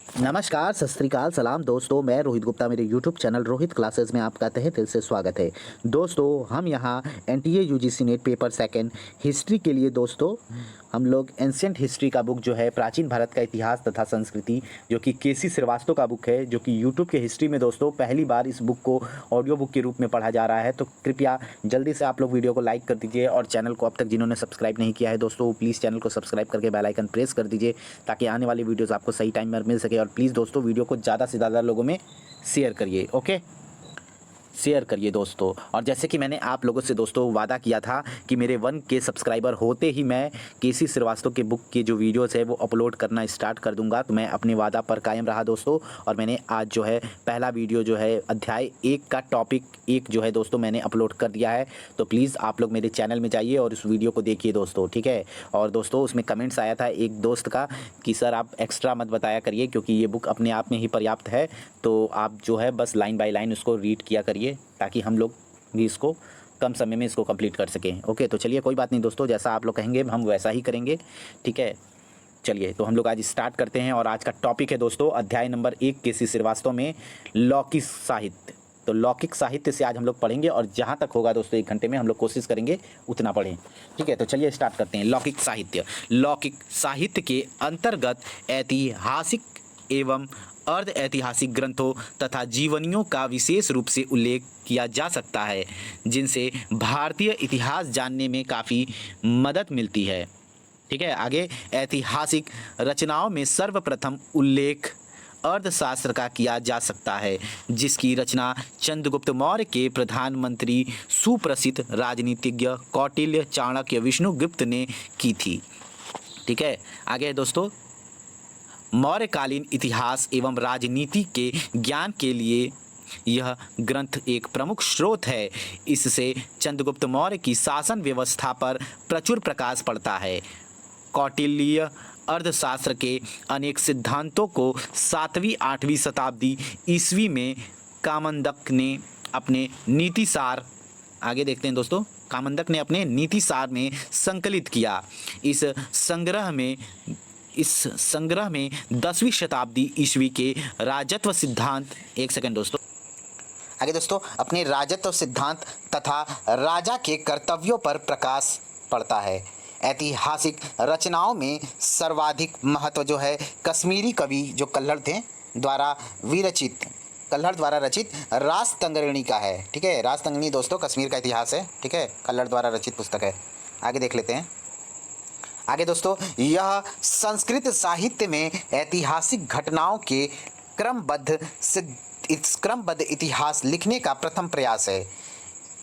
नमस्कार, सत श्री अकाल, सलाम दोस्तों। मैं रोहित गुप्ता, मेरे यूट्यूब चैनल रोहित क्लासेस में आपका तहे दिल से स्वागत है। दोस्तों, हम यहाँ NTA UGC net paper second history के लिए दोस्तों हम लोग एंशिएंट हिस्ट्री का बुक जो है प्राचीन भारत का इतिहास तथा संस्कृति, जो कि केसी श्रीवास्तव का बुक है, जो कि यूट्यूब के हिस्ट्री में दोस्तों पहली बार इस बुक को ऑडियो बुक के रूप में पढ़ा जा रहा है। तो कृपया जल्दी से आप लोग वीडियो को लाइक कर दीजिए और चैनल को अब तक जिन्होंने सब्सक्राइब नहीं किया है दोस्तों, प्लीज़ चैनल को सब्सक्राइब करके बेल आइकन प्रेस कर दीजिए ताकि आने वाली वीडियोज़ आपको सही टाइम पर मिल सके। और प्लीज़ दोस्तों वीडियो को ज़्यादा से ज़्यादा लोगों में शेयर करिए, ओके, शेयर करिए दोस्तों। और जैसे कि मैंने आप लोगों से दोस्तों वादा किया था कि मेरे 1K सब्सक्राइबर होते ही मैं केसी श्रीवास्तव के बुक के जो वीडियोस है वो अपलोड करना स्टार्ट कर दूंगा। तो मैं अपने वादा पर कायम रहा दोस्तों, और मैंने आज जो है पहला वीडियो जो है अध्याय 1 का टॉपिक 1 जो है दोस्तों मैंने अपलोड कर दिया है। तो प्लीज़ आप लोग मेरे चैनल में जाइए और उस वीडियो को देखिए दोस्तों, ठीक है। और दोस्तों उसमें कमेंट्स आया था एक दोस्त का कि सर आप एक्स्ट्रा मत बताया करिए क्योंकि ये बुक अपने आप में ही पर्याप्त है, तो आप जो है बस लाइन बाय लाइन उसको रीड किया करिए ताकि हम लोग भी इसको कम समय में इसको कंप्लीट कर सकें। ओके, तो चलिए कोई बात नहीं दोस्तों, जैसा आप लोग कहेंगे हम वैसा ही करेंगे, ठीक है। चलिए तो हम लोग आज स्टार्ट करते हैं। और आज का टॉपिक है दोस्तों अध्याय नंबर 1 केसी श्रीवास्तव में लौकिक साहित्य। तो लौकिक साहित्य से आज हम लोग पढ़ेंगे और जहाँ तक होगा दोस्तों 1 घंटे में हम लोग कोशिश करेंगे उतना पढ़ें, ठीक है। तो चलिए स्टार्ट करते हैं। लौकिक साहित्य। लौकिक साहित्य के अंतर्गत ऐतिहासिक एवं अर्ध ऐतिहासिक ग्रंथों तथा जीवनियों का विशेष रूप से उल्लेख किया जा सकता है, जिनसे भारतीय इतिहास जानने में काफ़ी मदद मिलती है, ठीक है। आगे, ऐतिहासिक रचनाओं में सर्वप्रथम उल्लेख अर्थशास्त्र का किया जा सकता है, जिसकी रचना चंद्रगुप्त मौर्य के प्रधानमंत्री सुप्रसिद्ध राजनीतिज्ञ कौटिल्य चाणक्य विष्णुगुप्त ने की थी, ठीक है। आगे दोस्तों, मौर्यकालीन इतिहास एवं राजनीति के ज्ञान के लिए यह ग्रंथ एक प्रमुख स्रोत है। इससे चंद्रगुप्त मौर्य की शासन व्यवस्था पर प्रचुर प्रकाश पड़ता है। कौटिल्य अर्थशास्त्र के अनेक सिद्धांतों को 7वीं 8वीं शताब्दी ईस्वी में कामंदक ने अपने नीतिसार, आगे देखते हैं दोस्तों, कामंदक ने अपने नीतिसार में संकलित किया। इस संग्रह में 10वीं शताब्दी ईस्वी के राजत्व सिद्धांत, एक सेकंड दोस्तों, आगे दोस्तों, अपने राजत्व सिद्धांत तथा राजा के कर्तव्यों पर प्रकाश पड़ता है। ऐतिहासिक रचनाओं में सर्वाधिक महत्व जो है कश्मीरी कवि जो कल्हड़ द्वारा रचित राजतंगरणी का है, ठीक है। राजतंगरणी दोस्तों कश्मीर का इतिहास है, ठीक है, कल्हड़ द्वारा रचित पुस्तक है। आगे देख लेते हैं। आगे दोस्तों, यह संस्कृत साहित्य में ऐतिहासिक घटनाओं के क्रमबद्ध इतिहास लिखने का प्रथम प्रयास है।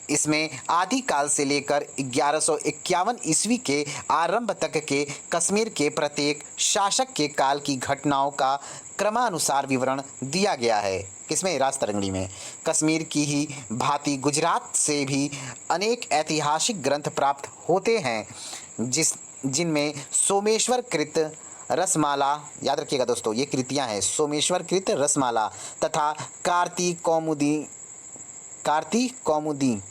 इसमें आदिकाल से लेकर 1151 ईस्वी के आरंभ तक के कश्मीर के प्रत्येक शासक के काल की घटनाओं का क्रमानुसार विवरण दिया गया है। किसमें? राजतरंगिणी में। कश्मीर की ही भांति गुजरात से भी अनेक ऐतिहासिक ग्रंथ प्राप्त होते हैं, जिनमें सोमेश्वर कृत रसमाला, याद रखिएगा दोस्तों ये कृतियां हैं, सोमेश्वर कृत रसमाला तथा कार्तिक कौमुदी,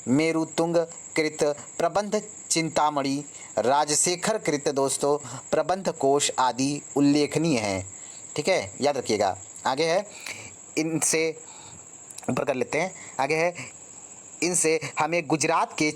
मेरुतुंग कृत प्रबंध चिंतामणि, राजशेखर कृत दोस्तों प्रबंध कोश आदि उल्लेखनीय हैं, ठीक है, याद रखिएगा। आगे है, इनसे ऊपर कर लेते हैं। आगे है, इनसे हमें गुजरात के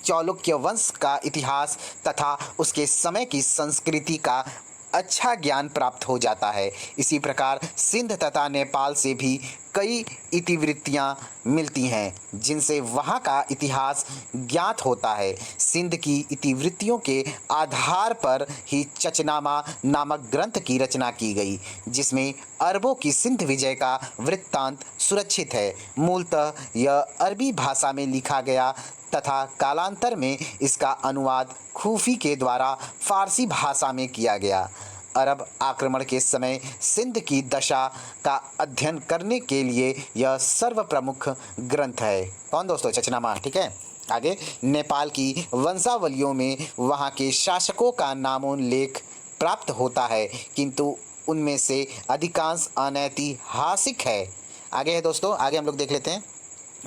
चालुक्य वंश का इतिहास तथा उसके समय की संस्कृति का अच्छा ज्ञान प्राप्त हो जाता है। इसी प्रकार सिंध तथा नेपाल से भी कई इतिवृत्तियाँ मिलती हैं, जिनसे वहाँ का इतिहास ज्ञात होता है। सिंध की इतिवृत्तियों के आधार पर ही चचनामा नामक ग्रंथ की रचना की गई, जिसमें अरबों की सिंध विजय का वृत्तांत सुरक्षित है। मूलतः यह अरबी भाषा में लिखा गया तथा कालांतर में इसका अनुवाद खूफी के द्वारा फारसी भाषा में किया गया। अरब आक्रमण के समय सिंध की दशा का अध्ययन करने के लिए यह सर्वप्रमुख ग्रंथ है। कौन दोस्तों? चचनामा, ठीक है। आगे, नेपाल की वंशावलियों में वहाँ के शासकों का नामोल्लेख प्राप्त होता है, किंतु उनमें से अधिकांश अनैतिहासिक है। आगे है दोस्तों, आगे हम लोग देख लेते हैं,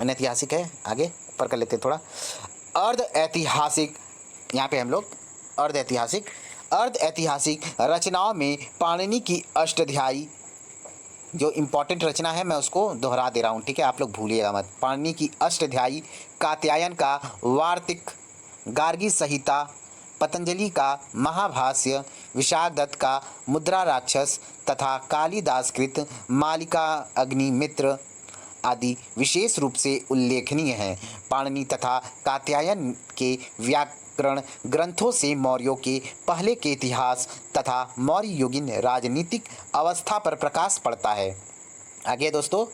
अनैतिहासिक है, आगे ऊपर कर लेते हैं थोड़ा। अर्ध ऐतिहासिक, यहाँ पे हम लोग अर्ध ऐतिहासिक अर्ध ऐतिहासिक रचनाओं में पाणिनि की अष्टाध्यायी, जो इम्पोर्टेंट रचना है मैं उसको दोहरा दे रहा हूँ, ठीक है, आप लोग भूलिएगा मत। पाणिनि की अष्टाध्यायी, कात्यायन का वार्तिक, गार्गी संहिता, पतंजलि का महाभाष्य, विशाखदत्त का मुद्रा राक्षस तथा कालिदास कृत मालिका अग्निमित्र आदि विशेष रूप से उल्लेखनीय हैं। पाणिनि तथा कात्यायन के व्याकरण ग्रंथों से मौर्यों के पहले के इतिहास तथा मौर्य युगीन राजनीतिक अवस्था पर प्रकाश पड़ता है। आगे दोस्तों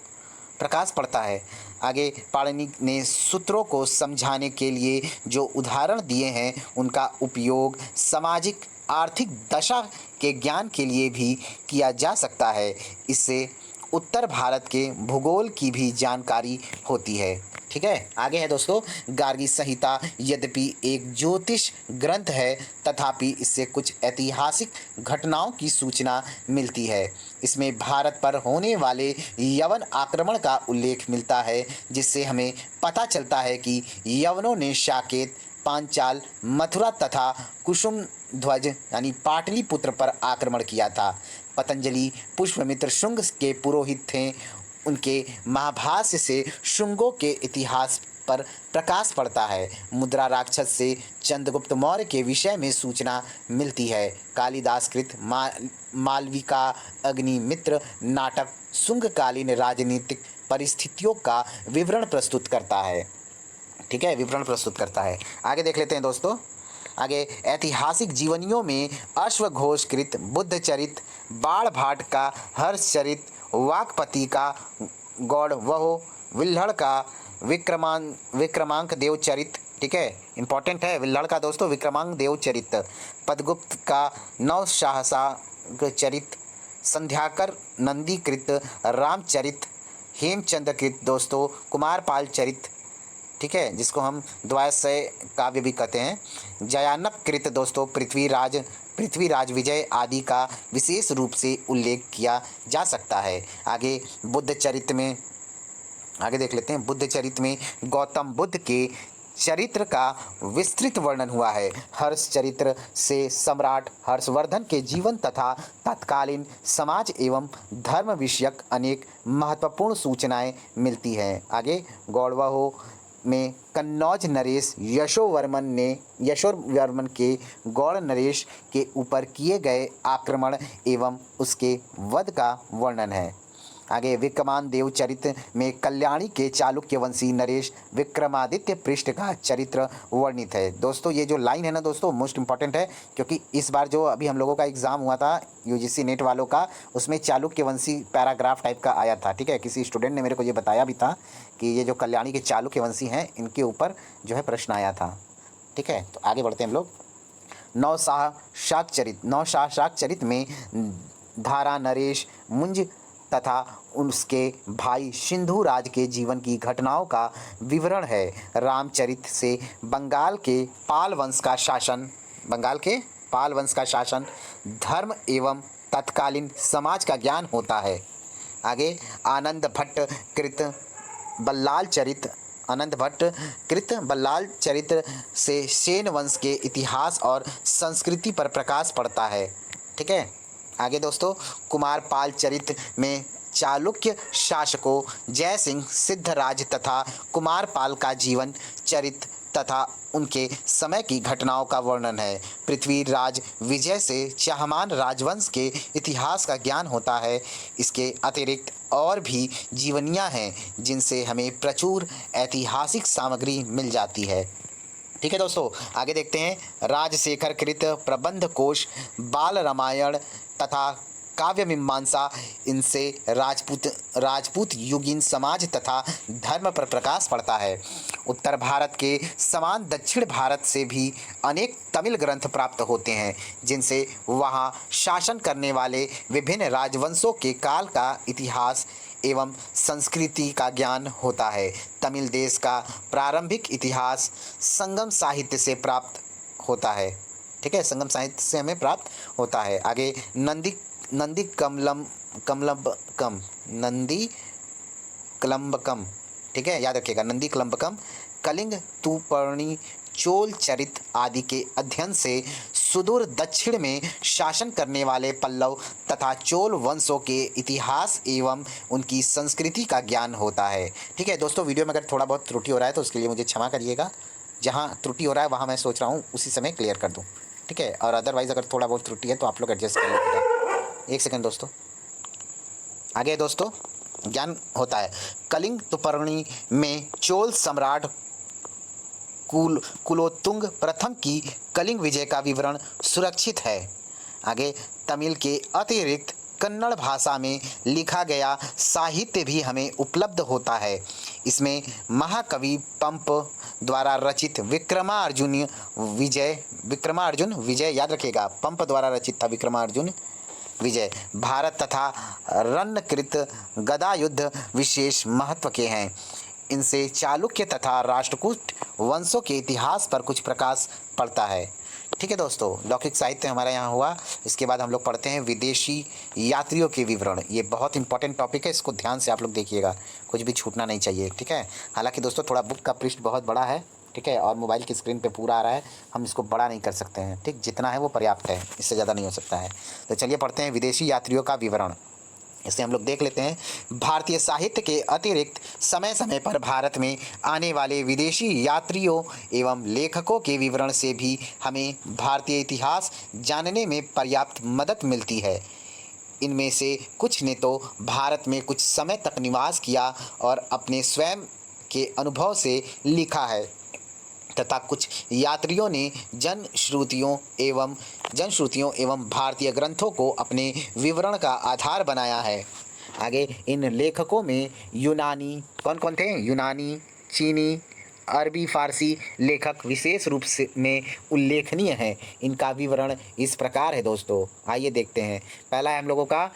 प्रकाश पड़ता है। आगे पाणिनि ने सूत्रों को समझाने के लिए जो उदाहरण दिए हैं उनका उपयोग सामाजिक आर्थिक दशा के ज्ञान के लिए भी किया जा सकता है। इससे उत्तर भारत के भूगोल की भी जानकारी होती है। ठीक है, आगे है दोस्तों गार्गी संहिता। यद्यपि एक ज्योतिष ग्रंथ है तथापि इससे कुछ ऐतिहासिक घटनाओं की सूचना मिलती है। इसमें भारत पर होने वाले यवन आक्रमण का उल्लेख मिलता है, जिससे हमें पता चलता है कि यवनों ने साकेत, पांचाल, मथुरा तथा कुसुम ध्वज यानी पाटलिपुत्र पर आक्रमण किया था। पतंजलि पुष्यमित्र शुंग के पुरोहित थे। उनके महाभाष्य से शुंगों के इतिहास पर प्रकाश पड़ता है। मुद्रा राक्षस से चंद्रगुप्त मौर्य के विषय में सूचना मिलती है। कालिदास कृत मालविका अग्निमित्र नाटक शुंगकालीन राजनीतिक परिस्थितियों का विवरण प्रस्तुत करता है। ठीक है, विवरण प्रस्तुत करता है। आगे देख लेते हैं दोस्तों। आगे ऐतिहासिक जीवनियों में अश्वघोषकृत बुद्धचरित, बाण भाट का हर्षचरित, वाकपति का गौड़वहो, विल्हड़ का विक्रमांक देव चरित, ठीक है, इंपॉर्टेंट है विल्हड़ का दोस्तों, विक्रमांक देव चरित, पदगुप्त का नवशाहसा चरित, संध्याकर नंदीकृत रामचरित, हेमचंद्रकृत दोस्तों कुमारपाल चरित, ठीक है, जिसको हम द्वादशय काव्य भी कहते हैं, जयानक कृत दोस्तों पृथ्वीराज विजय आदि का विशेष रूप से उल्लेख किया जा सकता है। आगे बुद्ध चरित्र में आगे देख लेते हैं। बुद्ध चरित्र में गौतम बुद्ध के चरित्र का विस्तृत वर्णन हुआ है। हर्ष चरित्र से सम्राट हर्षवर्धन के जीवन तथा तत्कालीन समाज एवं धर्म विषयक अनेक महत्वपूर्ण सूचनाएं मिलती हैं। आगे गौड़वहो में कन्नौज नरेश यशोवर्मन के गौड़ नरेश के ऊपर किए गए आक्रमण एवं उसके वध का वर्णन है। आगे विक्रमांक देव चरित्र में कल्याणी के चालुक्यवंशी नरेश विक्रमादित्य पृष्ठ का चरित्र वर्णित है। दोस्तों ये जो लाइन है ना दोस्तों मोस्ट इंपॉर्टेंट है, क्योंकि इस बार जो अभी हम लोगों का एग्ज़ाम हुआ था यूजीसी नेट वालों का, उसमें चालुक्यवंशी पैराग्राफ टाइप का आया था। ठीक है, किसी स्टूडेंट ने मेरे को ये बताया भी था कि ये जो कल्याणी के चालुक्यवंशी हैं इनके ऊपर जो है प्रश्न आया था। ठीक है, तो आगे बढ़ते हैं हम लोग। नवशाह शाक चरित में धारा नरेश मुंज तथा उसके भाई सिंधु राज के जीवन की घटनाओं का विवरण है। रामचरित से बंगाल के पाल वंश का शासन, धर्म एवं तत्कालीन समाज का ज्ञान होता है। आगे आनंद भट्ट कृत बल्लाल चरित्र से सेन वंश के इतिहास और संस्कृति पर प्रकाश पड़ता है। ठीक है, आगे दोस्तों कुमारपाल चरित्र में चालुक्य शासकों जय सिंह, सिद्धराज तथा कुमारपाल का जीवन चरित्र तथा उनके समय की घटनाओं का वर्णन है। पृथ्वीराज विजय से चाहमान राजवंश के इतिहास का ज्ञान होता है। इसके अतिरिक्त और भी जीवनियाँ हैं जिनसे हमें प्रचुर ऐतिहासिक सामग्री मिल जाती है। ठीक है दोस्तों, आगे देखते हैं। राजशेखर कृत प्रबंध कोश, बाल रामायण तथा काव्य मीमांसा, इनसे राजपूत युगीन समाज तथा धर्म पर प्रकाश पड़ता है। उत्तर भारत के समान दक्षिण भारत से भी अनेक तमिल ग्रंथ प्राप्त होते हैं, जिनसे वहाँ शासन करने वाले विभिन्न राजवंशों के काल का इतिहास एवं संस्कृति का ज्ञान होता है। तमिल देश का प्रारंभिक इतिहास संगम साहित्य से प्राप्त होता है। ठीक है, संगम साहित्य से हमें प्राप्त होता है। आगे नंदी कलम्बकम, ठीक है, याद रखिएगा, नंदी कलम्बकम, कलिंग तूपर्णी, चोल चरित आदि के अध्ययन से सुदूर दक्षिण में शासन करने वाले पल्लव तथा चोल वंशों के इतिहास एवं उनकी संस्कृति का ज्ञान होता है। ठीक है दोस्तों, वीडियो में अगर थोड़ा बहुत त्रुटि हो रहा है तो उसके लिए मुझे क्षमा करिएगा। जहाँ त्रुटि हो रहा है वहाँ मैं सोच रहा हूँ उसी समय क्लियर कर दूँ। ठीक है, और अदरवाइज़ अगर थोड़ा बहुत त्रुटि है तो आप लोग एडजस्ट कर लीजिएगा। एक सेकंड दोस्तों, आगे दोस्तों ज्ञान होता है। कलिंग तुपर्णी में चोल सम्राट कुलोत्तुंग प्रथम की कलिंग विजय का विवरण सुरक्षित है। आगे तमिल के अतिरिक्त कन्नड़ भाषा में लिखा गया साहित्य भी हमें उपलब्ध होता है। इसमें महाकवि पंप द्वारा रचित विक्रमार्जुन विजय याद रखिएगा, पंप द्वारा रचित था विक्रमार्जुन विजय, भारत तथा रणकृत गदा युद्ध विशेष महत्व के हैं। इनसे चालुक्य तथा राष्ट्रकूट वंशों के इतिहास पर कुछ प्रकाश पड़ता है। ठीक है दोस्तों, लौकिक साहित्य हमारा यहाँ हुआ। इसके बाद हम लोग पढ़ते हैं विदेशी यात्रियों के विवरण। ये बहुत इंपॉर्टेंट टॉपिक है, इसको ध्यान से आप लोग देखिएगा, कुछ भी छूटना नहीं चाहिए। ठीक है, हालांकि दोस्तों थोड़ा बुक का पृष्ठ बहुत बड़ा है। ठीक है, और मोबाइल की स्क्रीन पे पूरा आ रहा है, हम इसको बड़ा नहीं कर सकते हैं। ठीक, जितना है वो पर्याप्त है, इससे ज़्यादा नहीं हो सकता है। तो चलिए पढ़ते हैं विदेशी यात्रियों का विवरण। इसे हम लोग देख लेते हैं। भारतीय साहित्य के अतिरिक्त समय समय पर भारत में आने वाले विदेशी यात्रियों एवं लेखकों के विवरण से भी हमें भारतीय इतिहास जानने में पर्याप्त मदद मिलती है। इनमें से कुछ ने तो भारत में कुछ समय तक निवास किया और अपने स्वयं के अनुभव से लिखा है, तथा कुछ यात्रियों ने जनश्रुतियों एवं भारतीय ग्रंथों को अपने विवरण का आधार बनाया है। आगे इन लेखकों में यूनानी कौन कौन थे? यूनानी, चीनी, अरबी, फारसी लेखक विशेष रूप से में उल्लेखनीय हैं। इनका विवरण इस प्रकार है दोस्तों, आइए देखते हैं। पहला है हम लोगों का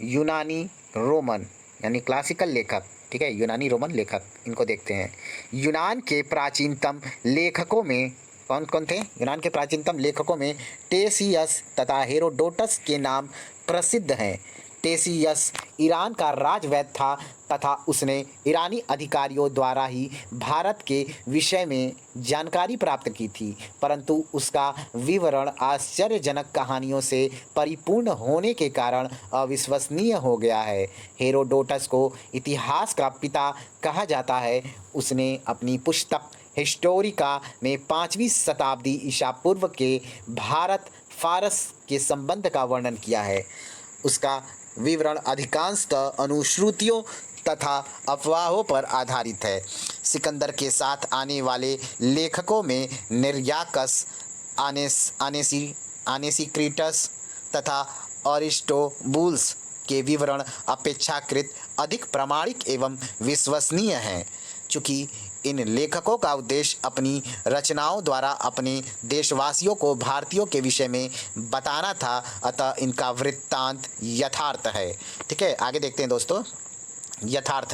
यूनानी रोमन यानी क्लासिकल लेखक। ठीक है, यूनानी रोमन लेखक, इनको देखते हैं। यूनान के प्राचीनतम लेखकों में कौन कौन थे? यूनान के प्राचीनतम लेखकों में टेसियस तथा हेरोडोटस के नाम प्रसिद्ध हैं। टेसियस ईरान का राजवैद्य था तथा उसने ईरानी अधिकारियों द्वारा ही भारत के विषय में जानकारी प्राप्त की थी, परंतु उसका विवरण आश्चर्यजनक कहानियों से परिपूर्ण होने के कारण अविश्वसनीय हो गया है। हेरोडोटस को इतिहास का पिता कहा जाता है। उसने अपनी पुस्तक हिस्टोरिका में 5वीं शताब्दी ईसा पूर्व के भारत फारस के संबंध का वर्णन किया है। उसका विवरण अधिकांशतः अनुश्रुतियों तथा अफवाहों पर आधारित है। सिकंदर के साथ आने वाले लेखकों में निर्याकस, आनेसिक्रीटस तथा अरिस्टोबुल्स के विवरण अपेक्षाकृत अधिक प्रामाणिक एवं विश्वसनीय हैं। चूँकि इन लेखकों का उद्देश्य अपनी रचनाओं द्वारा अपने देशवासियों को भारतीयों के विषय में बताना था, अतः इनका वृत्तांत यथार्थ है। ठीक है, आगे देखते हैं दोस्तों। यथार्थ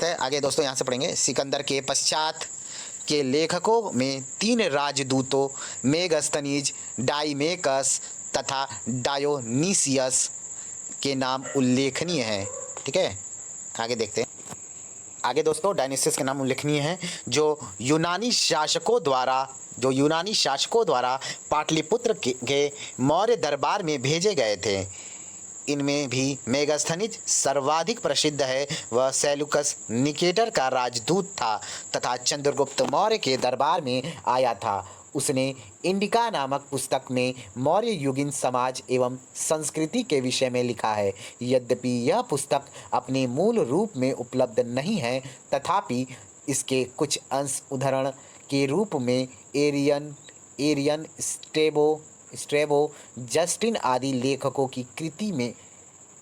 है आगे दोस्तों यहाँ से पढ़ेंगे। सिकंदर के पश्चात के लेखकों में 3 राजदूतों मेगस्थनीज, डाइमेकस तथा डायोनीसियस के नाम उल्लेखनीय हैं। ठीक है, आगे देखते हैं। आगे दोस्तों डायनेसियस के नाम उल्लेखनीय हैं, जो यूनानी शासकों द्वारा पाटलिपुत्र के मौर्य दरबार में भेजे गए थे। इनमें भी मेगास्थनीज सर्वाधिक प्रसिद्ध है। वह सेल्यूकस निकेटर का राजदूत था तथा चंद्रगुप्त मौर्य के दरबार में आया था। उसने इंडिका नामक पुस्तक में मौर्य युगीन समाज एवं संस्कृति के विषय में लिखा है। यद्यपि यह पुस्तक अपने मूल रूप में उपलब्ध नहीं है, तथापि इसके कुछ अंश उदाहरण के रूप में एरियन स्ट्रेबो, जस्टिन आदि लेखकों की कृति में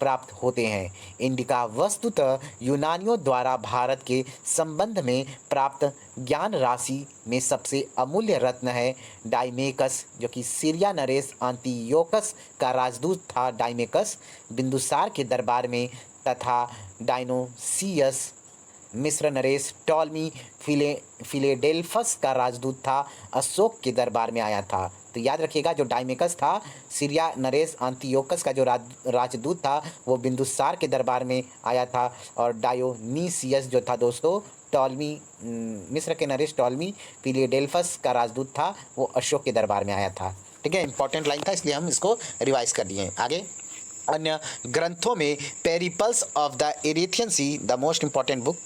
प्राप्त होते हैं। इंडिका वस्तुतः यूनानियों द्वारा भारत के संबंध में प्राप्त ज्ञान राशि में सबसे अमूल्य रत्न है। डाइमेकस, जो कि सीरिया नरेश आंतियोकस का राजदूत था, डाइमेकस बिंदुसार के दरबार में, तथा डायनोसियस मिस्र नरेश टॉलमी फिलेडेल्फस का राजदूत था, अशोक के दरबार में आया था। तो याद रखिएगा, जो डाइमेकस था, सीरिया नरेश आंतियोकस का जो राजदूत था, वो बिंदुसार के दरबार में आया था, और डायोनीसियस जो था दोस्तों टॉलमी मिस्र के नरेश टॉलमी फिलाडेल्फस का राजदूत था, वो अशोक के दरबार में आया था। ठीक है, इंपॉर्टेंट लाइन था इसलिए हम इसको रिवाइज कर लिए। आगे अन्य ग्रंथों में Periplus of the Erythraean Sea, the most important book,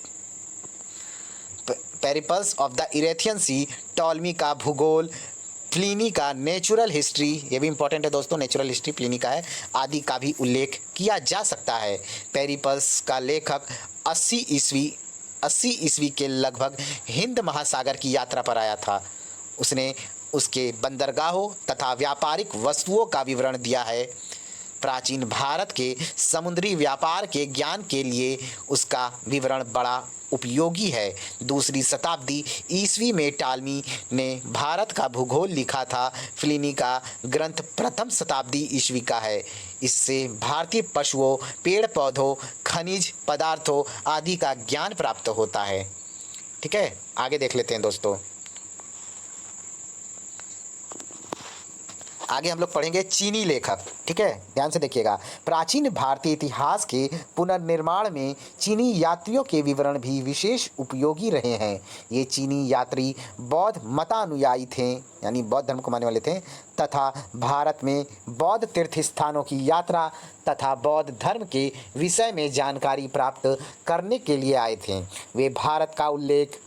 Periplus of the Erythraean Sea, Ptolemy का भूगोल, प्लिनी का नेचुरल हिस्ट्री, ये भी इंपॉर्टेंट है दोस्तों, नेचुरल हिस्ट्री प्लिनी का है, आदि का भी उल्लेख किया जा सकता है। पेरिपल्स का लेखक 80 ईस्वी के लगभग हिंद महासागर की यात्रा पर आया था। उसने उसके बंदरगाहों तथा व्यापारिक वस्तुओं का विवरण दिया है। प्राचीन भारत के समुद्री व्यापार के ज्ञान के लिए उसका विवरण बड़ा उपयोगी है। दूसरी शताब्दी ईस्वी में टालमी ने भारत का भूगोल लिखा था। प्लिनी का ग्रंथ प्रथम शताब्दी ईस्वी का है। इससे भारतीय पशुओं, पेड़ पौधों, खनिज पदार्थों आदि का ज्ञान प्राप्त होता है। ठीक है, आगे देख लेते हैं दोस्तों। आगे हम लोग पढ़ेंगे चीनी लेखक। ठीक है, ध्यान से देखिएगा। प्राचीन भारतीय इतिहास के पुनर्निर्माण में चीनी यात्रियों के विवरण भी विशेष उपयोगी रहे हैं। ये चीनी यात्री बौद्ध मतानुयायी थे, यानी बौद्ध धर्म को मानने वाले थे, तथा भारत में बौद्ध तीर्थ स्थानों की यात्रा तथा बौद्ध धर्म के विषय में जानकारी प्राप्त करने के लिए आए थे। वे भारत का उल्लेख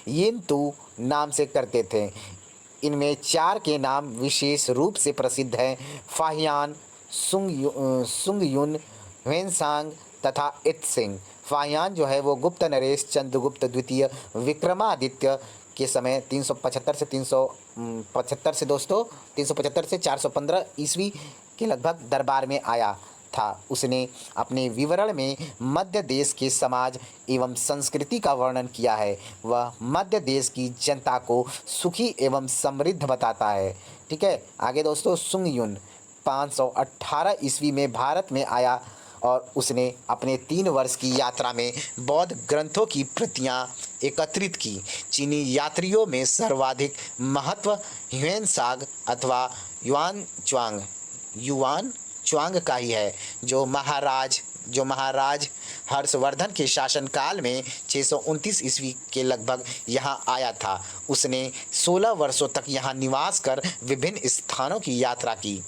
यिंतु नाम से करते थे। इनमें 4 के नाम विशेष रूप से प्रसिद्ध हैं: फाहियान, सुंगयुन, ह्वेनसांग तथा इत्सिंग। फाहियान जो है वो गुप्त नरेश चंद्रगुप्त द्वितीय विक्रमादित्य के समय 375 से दोस्तों 375 से 415 ईस्वी के लगभग दरबार में आया था। उसने अपने विवरण में मध्य देश के समाज एवं संस्कृति का वर्णन किया है। वह मध्य देश की जनता को सुखी एवं समृद्ध बताता है। ठीक है, आगे दोस्तों सुंगयुन 518 ईस्वी में भारत में आया और उसने अपने 3 वर्ष की यात्रा में बौद्ध ग्रंथों की प्रतियां एकत्रित की। चीनी यात्रियों में सर्वाधिक महत्व ह्वेनसांग अथवा युआन च्वांग का ही है, जो महाराज हर्षवर्धन के शासनकाल में 629 ईस्वी के लगभग यहाँ आया था। उसने 16 वर्षों तक यहाँ निवास कर विभिन्न स्थानों की यात्रा की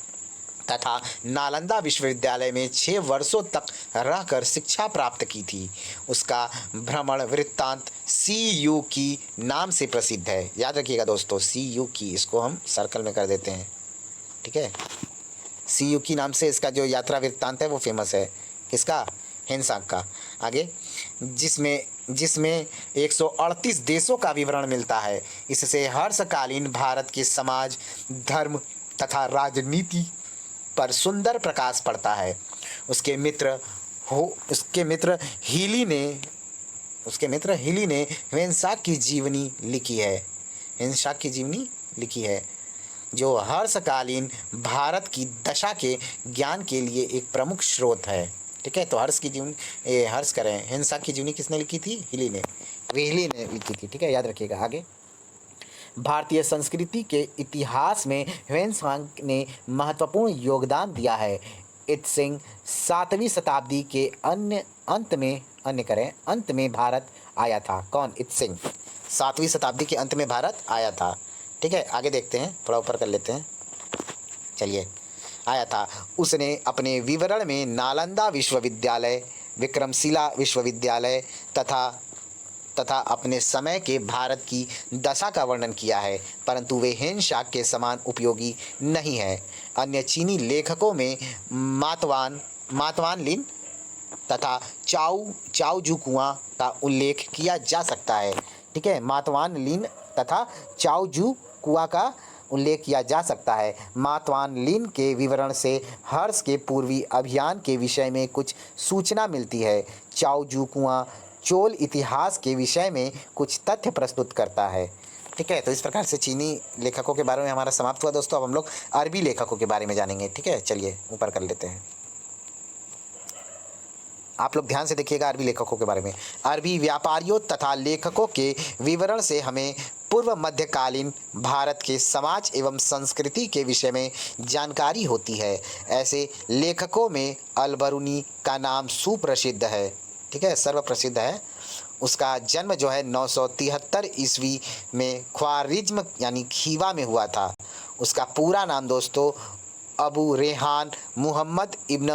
तथा नालंदा विश्वविद्यालय में 6 वर्षों तक रहकर शिक्षा प्राप्त की थी। उसका भ्रमण वृत्तांत CU की नाम से प्रसिद्ध है। याद रखिएगा दोस्तों, CU की, इसको हम सर्कल में कर देते हैं। ठीक है, CU की नाम से इसका जो यात्रा वृत्तांत है वो फेमस है। किसका? ह्वेनसांग का। आगे जिसमें 138 देशों का विवरण मिलता है। इससे हर्षकालीन भारत के समाज, धर्म तथा राजनीति पर सुंदर प्रकाश पड़ता है। उसके मित्र हीली ने ह्वेनसांग की जीवनी लिखी है, जो हर्षकालीन भारत की दशा के ज्ञान के लिए एक प्रमुख स्रोत है। ठीक है, तो ह्वेनसांग की जीवनी किसने लिखी थी? हीली ने लिखी थी। ठीक है, याद रखिएगा। आगे भारतीय संस्कृति के इतिहास में ह्वेनसांग ने महत्वपूर्ण योगदान दिया है। इत्सिंग 7वीं शताब्दी के अंत में भारत आया था। कौन? इत्सिंग 7वीं शताब्दी के अंत में भारत आया था। ठीक है, आगे देखते हैं, थोड़ा ऊपर कर लेते हैं। चलिए, आया था। उसने अपने विवरण में नालंदा विश्वविद्यालय, विक्रमशिला विश्वविद्यालय तथा अपने समय के भारत की दशा का वर्णन किया है, परंतु वे ह्वेनसांग के समान उपयोगी नहीं है। अन्य चीनी लेखकों में मातवान लिन तथा चाओजुकुआ का उल्लेख किया जा सकता है। ठीक है, मातवान लिन तथा चाओजुकुआ का उल्लेख किया जा सकता है। मातवान लिन के विवरण से हर्ष के पूर्वी अभियान के विषय में कुछ सूचना मिलती है। चाओजुकुआ चोल इतिहास के विषय में कुछ तथ्य प्रस्तुत करता है। ठीक है, तो इस प्रकार से चीनी लेखकों के बारे में हमारा समाप्त हुआ दोस्तों। अब हम लोग अरबी लेखकों के बारे में जानेंगे। ठीक है, चलिए ऊपर कर लेते हैं। आप लोग ध्यान से देखिएगा अरबी लेखकों के बारे में। अरबी व्यापारियों तथा लेखकों के विवरण से हमें पूर्व मध्यकालीन भारत के समाज एवं संस्कृति के विषय में जानकारी होती है। ऐसे लेखकों में अल बरूनी का नाम सुप्रसिद्ध है। ठीक है, सर्वप्रसिद्ध है। उसका जन्म जो है 973 ईस्वी में ख्वारिज्म यानी खीवा में हुआ था। उसका पूरा नाम दोस्तों अबू रेहान मुहम्मद इब्न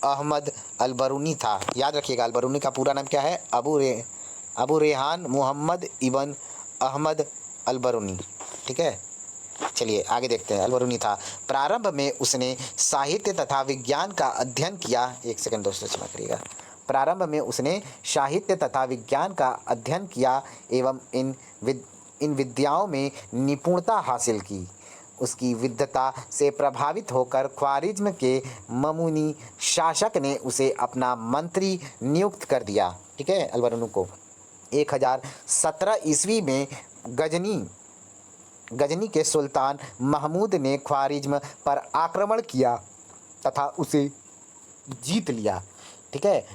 अहमद अल-बरूनी था। याद रखिएगा, अल-बरूनी का पूरा नाम क्या है? अबू रेहान मुहम्मद इब्न अहमद अल-बरूनी। ठीक है, चलिए आगे देखते हैं। अल-बरूनी था। प्रारंभ में उसने साहित्य तथा विज्ञान का अध्ययन किया। एक सेकंड दोस्तों, क्षमा करिएगा। प्रारंभ में उसने साहित्य तथा विज्ञान का अध्ययन किया एवं इन विद्याओं में निपुणता हासिल की। उसकी विद्वता से प्रभावित होकर ख्वारिज्म के ममूनी शासक ने उसे अपना मंत्री नियुक्त कर दिया। ठीक है, अल-बरूनी को 1017 ईस्वी में गजनी के सुल्तान महमूद ने ख्वारिज्म पर आक्रमण किया तथा उसे जीत लिया। ठीक है,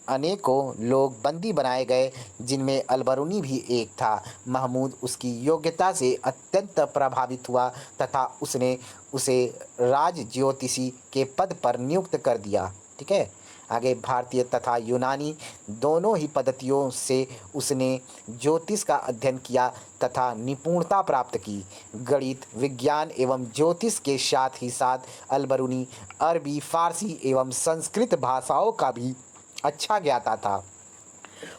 अनेकों लोग बंदी बनाए गए, जिनमें अल-बरूनी भी एक था। महमूद उसकी योग्यता से अत्यंत प्रभावित हुआ तथा उसने उसे राज ज्योतिषी के पद पर नियुक्त कर दिया। ठीक है, आगे भारतीय तथा यूनानी दोनों ही पद्धतियों से उसने ज्योतिष का अध्ययन किया तथा निपुणता प्राप्त की। गणित, विज्ञान एवं ज्योतिष के साथ ही साथ अल-बरूनी अरबी, फारसी एवं संस्कृत भाषाओं का भी अच्छा ज्ञाता था।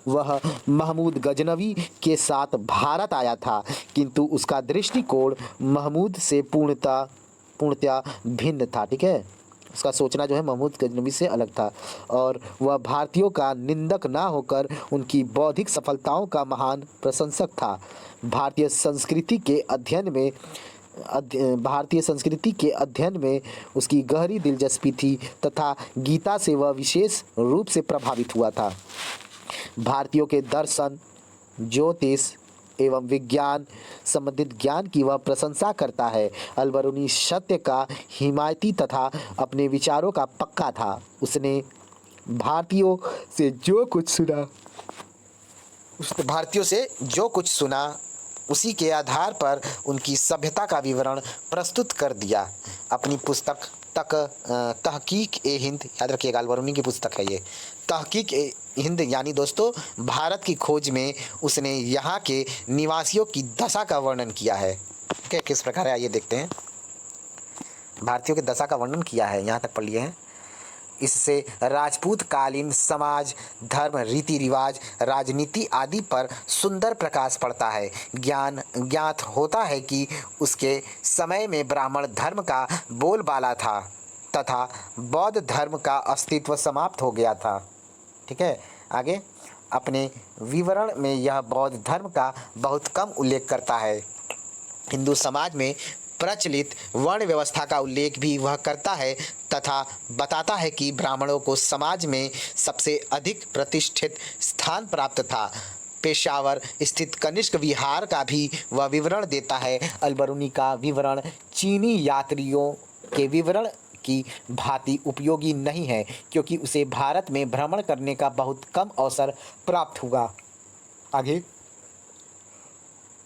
वह महमूद गजनवी के साथ भारत आया था, किंतु उसका दृष्टिकोण महमूद से पूर्णतया भिन्न था। ठीक है, उसका सोचना जो है महमूद गजनवी से अलग था और वह भारतीयों का निंदक ना होकर उनकी बौद्धिक सफलताओं का महान प्रशंसक था। भारतीय संस्कृति के अध्ययन में उसकी गहरी दिलचस्पी थी तथा गीता से वह विशेष रूप से प्रभावित हुआ था। भारतीयों के दर्शन, ज्योतिष एवं विज्ञान संबंधित ज्ञान की वह प्रशंसा करता है। अल-बरूनी सत्य का हिमायती तथा अपने विचारों का पक्का था। उसने भारतीयों से जो कुछ सुना उसी के आधार पर उनकी सभ्यता का विवरण प्रस्तुत कर दिया। अपनी पुस्तक तहकीक-ए-हिंद, याद रखिएगा अल-बरूनी की पुस्तक है ये, तहकीक-ए-हिंद यानी दोस्तों भारत की खोज में उसने यहाँ के निवासियों की दशा का वर्णन किया है। ठीक, किस प्रकार है आइए देखते हैं। भारतीयों की दशा का वर्णन किया है, यहाँ तक पढ़ लिए हैं। इससे राजपूत कालीन समाज, धर्म, रीति रिवाज, राजनीति आदि पर सुंदर प्रकाश पड़ता है। ज्ञात होता है कि उसके समय में ब्राह्मण धर्म का बोलबाला था तथा बौद्ध धर्म का अस्तित्व समाप्त हो गया था। ठीक है, आगे अपने विवरण में यह बौद्ध धर्म का बहुत कम उल्लेख करता है। हिंदू समाज में प्रचलित वर्ण व्यवस्था का उल्लेख भी वह करता है तथा बताता है कि ब्राह्मणों को समाज में सबसे अधिक प्रतिष्ठित स्थान प्राप्त था। पेशावर स्थित कनिष्क विहार का भी वह विवरण देता है। अल-बरूनी का विवरण चीनी यात्रियों के विवरण की भांति उपयोगी नहीं है, क्योंकि उसे भारत में भ्रमण करने का बहुत कम अवसर प्राप्त हुआ।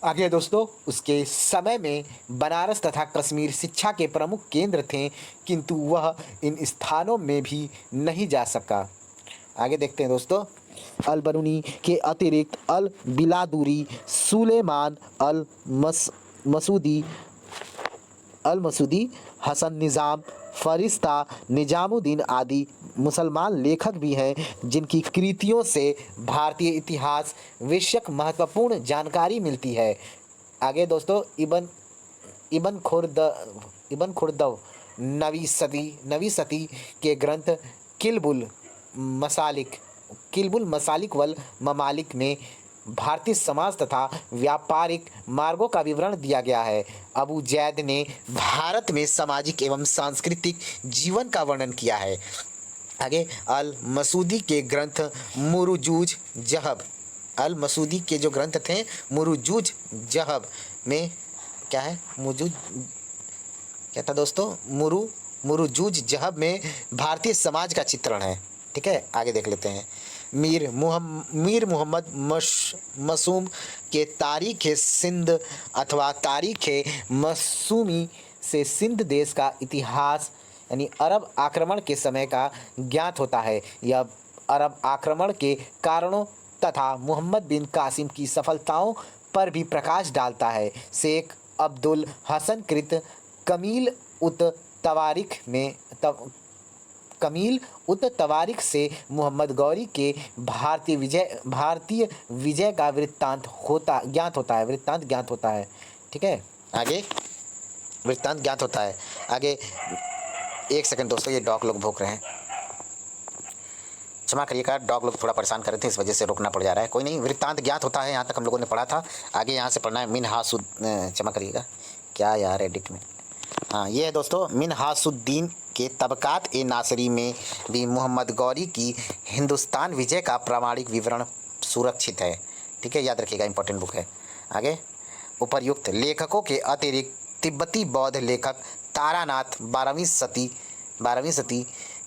आगे दोस्तों, उसके समय में बनारस तथा कश्मीर शिक्षा के प्रमुख केंद्र थे, किंतु वह इन स्थानों में भी नहीं जा सका। आगे देखते हैं दोस्तों। अल-बरूनी के अतिरिक्त अल-बिलादुरी, सुलेमान अल-मसूदी, हसन निज़ाम, फरिश्ता, निजामुद्दीन आदि मुसलमान लेखक भी हैं, जिनकी कृतियों से भारतीय इतिहास विषयक महत्वपूर्ण जानकारी मिलती है। आगे दोस्तों, इबन खुर्दव नवी सदी के ग्रंथ किल्बुल मसालिक वल ममालिक में भारतीय समाज तथा व्यापारिक मार्गों का विवरण दिया गया है। अबू जैद ने भारत में सामाजिक एवं सांस्कृतिक जीवन का वर्णन किया है। आगे अल-मसूदी के ग्रंथ मुरुजूज जहब, अल-मसूदी के जो ग्रंथ थे मुरुजूज जहब में क्या है, क्या था दोस्तों, मुरुजूज जहब में भारतीय समाज का चित्रण है। ठीक है, आगे देख लेते हैं। मीर मोहम्मद मसूम के तारीख़ सिंध अथवा तारीख़ मसूमी से सिंध देश का इतिहास यानी अरब आक्रमण के समय का ज्ञात होता है। यह अरब आक्रमण के कारणों तथा मोहम्मद बिन कासिम की सफलताओं पर भी प्रकाश डालता है। शेख अब्दुल हसन कृत कमील उत तवारिख में कमील उत तवारिख से मोहम्मद गौरी के भारतीय विजय का वृत्तांत ज्ञात होता है। ठीक है, आगे वृत्तांत ज्ञात होता है। आगे एक सेकंड दोस्तों, ये डॉग लोग भौंक रहे हैं, क्षमा करिएगा, डॉग लोग थोड़ा परेशान कर रहे थे, इस वजह से रोकना पड़ जा रहा है। कोई नहीं, वृत्तांत ज्ञात होता है, यहाँ तक हम लोगों ने पढ़ा था। आगे यहाँ से पढ़ना है मिनहासुद, क्षमा करिएगा, क्या यार एडिट में, हाँ ये है दोस्तों, मिनहासुद्दीन के तबकात ए नासरी में भी मोहम्मद गौरी की हिंदुस्तान विजय का प्रामाणिक विवरण सुरक्षित है। ठीक है, याद रखिएगा, इंपॉर्टेंट बुक है। आगे उपर्युक्त लेखकों के अतिरिक्त तिब्बती बौद्ध लेखक तारानाथ 12वीं सदी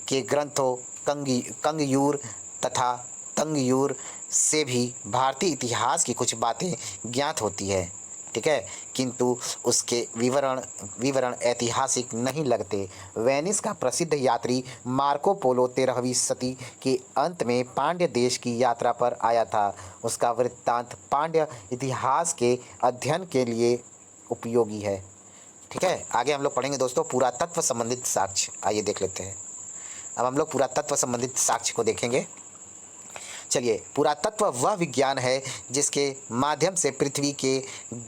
के ग्रंथों कंगयूर तथा तंगयूर से भी भारतीय इतिहास की कुछ बातें ज्ञात होती है। ठीक है, किंतु उसके विवरण ऐतिहासिक नहीं लगते। वेनिस का प्रसिद्ध यात्री मार्को पोलो 13वीं सदी के अंत में पांड्य देश की यात्रा पर आया था। उसका वृत्तांत पांड्य इतिहास के अध्ययन के लिए उपयोगी है। ठीक है, आगे हम लोग पढ़ेंगे दोस्तों पुरातत्व संबंधित साक्ष्य। आइए देख लेते हैं। अब हम लोग पुरातत्व संबंधित साक्ष्य को देखेंगे। चलिए, पुरातत्व वह विज्ञान है जिसके माध्यम से पृथ्वी के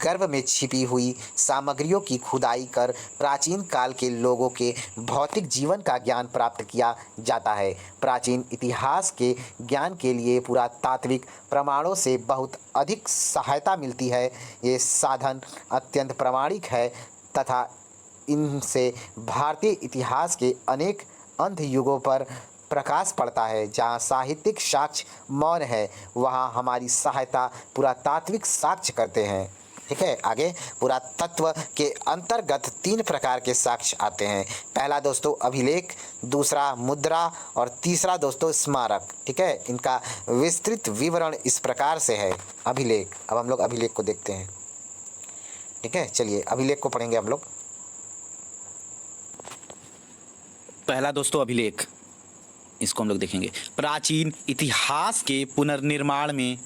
गर्भ में छिपी हुई सामग्रियों की खुदाई कर प्राचीन काल के लोगों के भौतिक जीवन का ज्ञान प्राप्त किया जाता है। प्राचीन इतिहास के ज्ञान के लिए पुरातात्विक प्रमाणों से बहुत अधिक सहायता मिलती है। ये साधन अत्यंत प्रामाणिक है तथा इनसे भारतीय इतिहास के अनेक अंध युगों पर प्रकाश पड़ता है। जहाँ साहित्यिक साक्ष्य मौन है, वहाँ हमारी सहायता पुरातात्विक साक्ष्य करते हैं। ठीक है, आगे पुरातत्व के अंतर्गत 3 प्रकार के साक्ष्य आते हैं। पहला दोस्तों अभिलेख, दूसरा मुद्रा और तीसरा दोस्तों स्मारक। ठीक है, इनका विस्तृत विवरण इस प्रकार से है। अभिलेख, अब हम लोग अभिलेख को देखते हैं। ठीक है, चलिए अभिलेख को पढ़ेंगे हम लोग। पहला दोस्तों अभिलेख, इसको हम लोग देखेंगे। प्राचीन इतिहास के पुनर्निर्माण में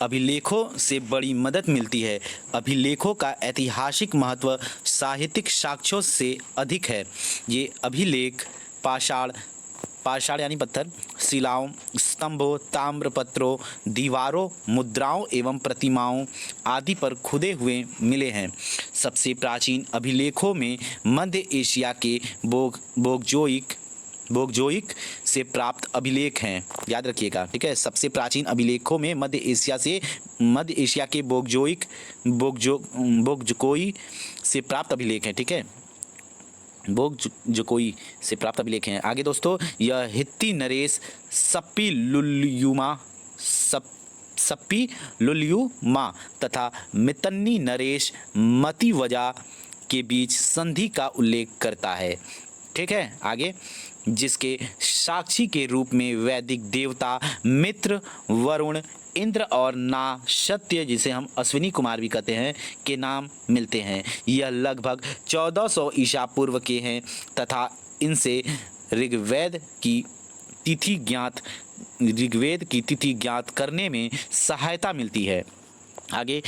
अभिलेखों से बड़ी मदद मिलती है। अभिलेखों का ऐतिहासिक महत्व साहित्यिक साक्ष्यों से अधिक है। ये अभिलेख पाषाण यानी पत्थर, शिलाओं, स्तंभों, ताम्रपत्रों, दीवारों, मुद्राओं एवं प्रतिमाओं आदि पर खुदे हुए मिले हैं। सबसे प्राचीन अभिलेखों में मध्य एशिया के बोगजोइक से प्राप्त अभिलेख हैं, याद रखिएगा। ठीक है, सबसे प्राचीन अभिलेखों में मध्य एशिया के बोगजोकोई से प्राप्त अभिलेख हैं। ठीक है, बोगजोकोई से प्राप्त अभिलेख हैं। आगे दोस्तों, यह हित्ती नरेश सप्पी लुल्युमा तथा मितन्नी नरेश मतिवजा के बीच संधि का उल्लेख करता है। ठीक है, आगे जिसके साक्षी के रूप में वैदिक देवता मित्र, वरुण, इंद्र और नासत्य, जिसे हम अश्विनी कुमार भी कहते हैं, के नाम मिलते हैं। यह लगभग 1400 ईसा पूर्व के हैं तथा इनसे ऋग्वेद की तिथि ज्ञात करने में सहायता मिलती है। आगे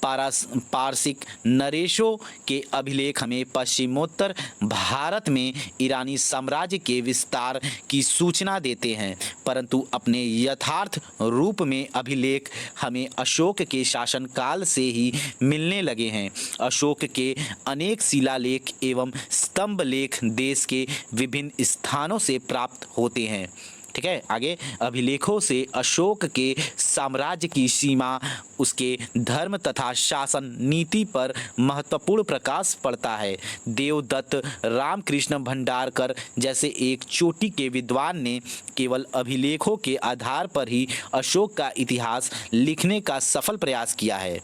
पारसिक नरेशों के अभिलेख हमें पश्चिमोत्तर भारत में ईरानी साम्राज्य के विस्तार की सूचना देते हैं, परंतु अपने यथार्थ रूप में अभिलेख हमें अशोक के शासनकाल से ही मिलने लगे हैं। अशोक के अनेक शिलालेख एवं स्तंभ लेख देश के विभिन्न स्थानों से प्राप्त होते हैं। ठीक है, आगे अभिलेखों से अशोक के साम्राज्य की सीमा, उसके धर्म तथा शासन नीति पर महत्वपूर्ण प्रकाश पड़ता है। देवदत्त रामकृष्ण भंडारकर जैसे एक चोटी के विद्वान ने केवल अभिलेखों के आधार पर ही अशोक का इतिहास लिखने का सफल प्रयास किया है।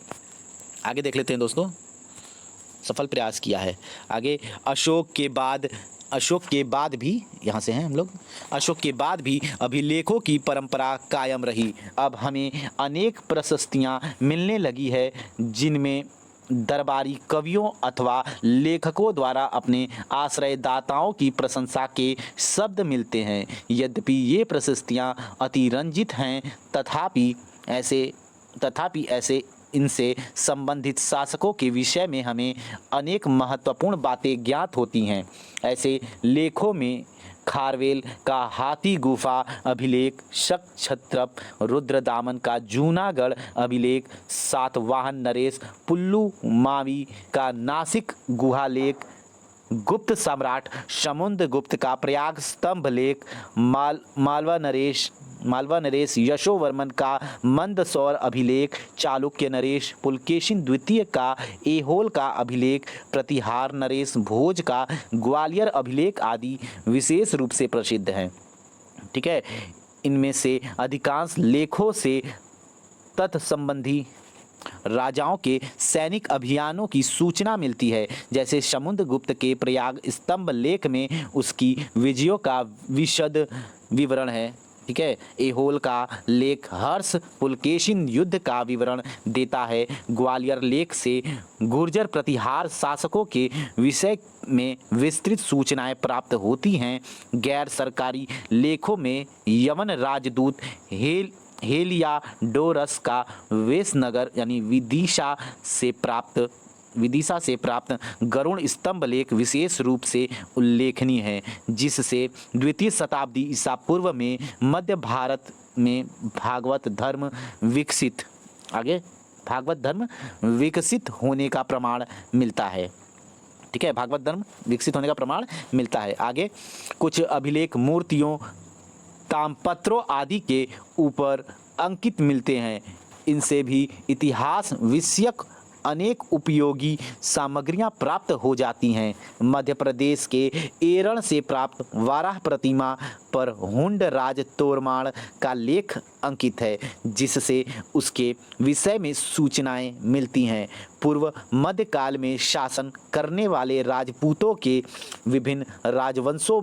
आगे देख लेते हैं दोस्तों, सफल प्रयास किया है। आगे अशोक के बाद भी, यहाँ से हैं हम लोग, अशोक के बाद भी अभिलेखों की परंपरा कायम रही। अब हमें अनेक प्रशस्तियाँ मिलने लगी है, जिनमें दरबारी कवियों अथवा लेखकों द्वारा अपने आश्रयदाताओं की प्रशंसा के शब्द मिलते हैं। यद्यपि ये प्रशस्तियाँ अतिरंजित हैं, तथापि ऐसे इनसे संबंधित शासकों के विषय में हमें अनेक महत्वपूर्ण बातें ज्ञात होती हैं। ऐसे लेखों में खारवेल का हाथी गुफा अभिलेख, शक छत्रप रुद्रदामन का जूनागढ़ अभिलेख, सातवाहन नरेश पुल्लुमावी का नासिक गुहालेख, गुप्त सम्राट समुद्रगुप्त का प्रयाग स्तंभ लेख, मालवा नरेश यशोवर्मन का मंदसौर अभिलेख, चालुक्य नरेश पुलकेशिन द्वितीय का ऐहोल का अभिलेख, प्रतिहार नरेश भोज का ग्वालियर अभिलेख आदि विशेष रूप से प्रसिद्ध हैं। ठीक है, इनमें से अधिकांश लेखों से तत्संबंधी राजाओं के सैनिक अभियानों की सूचना मिलती है। जैसे समुद्रगुप्त के प्रयाग स्तंभ लेख में उसकी विजयों का विशद विवरण है। ठीक है, ऐहोल का लेख हर्ष पुलकेशिन युद्ध का विवरण देता है। ग्वालियर लेख से गुर्जर प्रतिहार शासकों के विषय में विस्तृत सूचनाएं प्राप्त होती हैं। गैर सरकारी लेखों में यवन राजदूत हेलियाडोरस का वेशनगर यानी विदिशा से प्राप्त गरुड़ स्तंभ लेख विशेष रूप से उल्लेखनीय है, जिससे द्वितीय शताब्दी ईसा पूर्व में मध्य भारत में भागवत धर्म विकसित होने का प्रमाण मिलता है। ठीक है, भागवत धर्म विकसित होने का प्रमाण मिलता है। आगे कुछ अभिलेख मूर्तियों, तामपत्रों आदि के ऊपर अंकित मिलते हैं। इनसे भी इतिहास विषयक अनेक उपयोगी सामग्रियां प्राप्त हो जाती हैं। मध्य प्रदेश के एरण से प्राप्त वाराह प्रतिमा पर हुंड राज तोरमाण का लेख अंकित है, जिससे उसके विषय में सूचनाएं मिलती हैं। पूर्व मध्यकाल में शासन करने वाले राजपूतों के विभिन्न राजवंशों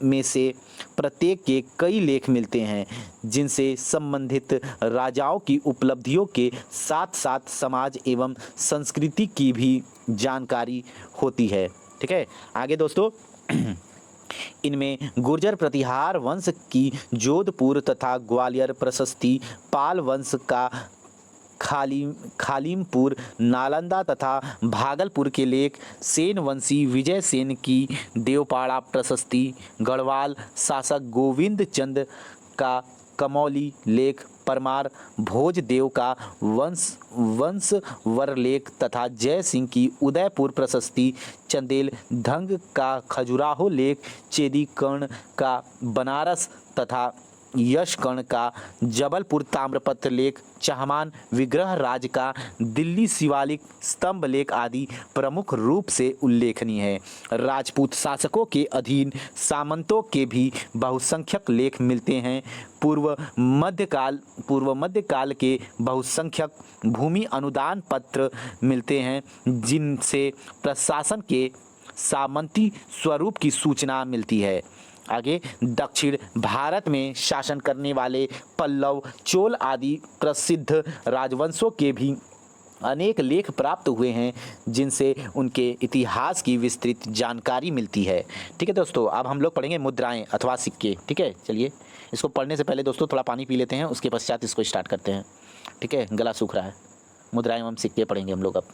में से प्रत्येक के कई लेख मिलते हैं, जिनसे संबंधित राजाओं की उपलब्धियों के साथ साथ समाज एवं संस्कृति की भी जानकारी होती है। ठीक है, आगे दोस्तों इनमें गुर्जर प्रतिहार वंश की जोधपुर तथा ग्वालियर प्रशस्ति, पाल वंश का खालिमपुर, नालंदा तथा भागलपुर के लेख, सेन वंशी विजय सेन की देवपाड़ा प्रशस्ति, गढ़वाल शासक गोविंद चंद का कमौली लेख, परमार भोज देव का वंशवर लेख तथा जय सिंह की उदयपुर प्रशस्ति, चंदेल धंग का खजुराहो लेख, चेदी कर्ण का बनारस तथा यशकर्ण का जबलपुर ताम्रपत्र लेख, चहमान विग्रह राज का दिल्ली शिवालिक स्तंभ लेख आदि प्रमुख रूप से उल्लेखनीय है। राजपूत शासकों के अधीन सामंतों के भी बहुसंख्यक लेख मिलते हैं। पूर्व मध्यकाल के बहुसंख्यक भूमि अनुदान पत्र मिलते हैं, जिनसे प्रशासन के सामंती स्वरूप की सूचना मिलती है। आगे दक्षिण भारत में शासन करने वाले पल्लव, चोल आदि प्रसिद्ध राजवंशों के भी अनेक लेख प्राप्त हुए हैं, जिनसे उनके इतिहास की विस्तृत जानकारी मिलती है। ठीक है दोस्तों, अब हम लोग पढ़ेंगे मुद्राएं अथवा सिक्के। ठीक है, चलिए इसको पढ़ने से पहले दोस्तों थोड़ा पानी पी लेते हैं, उसके पश्चात इसको स्टार्ट करते हैं। ठीक है, गला सूख रहा है। मुद्राएं एवं सिक्के पढ़ेंगे हम लोग अब।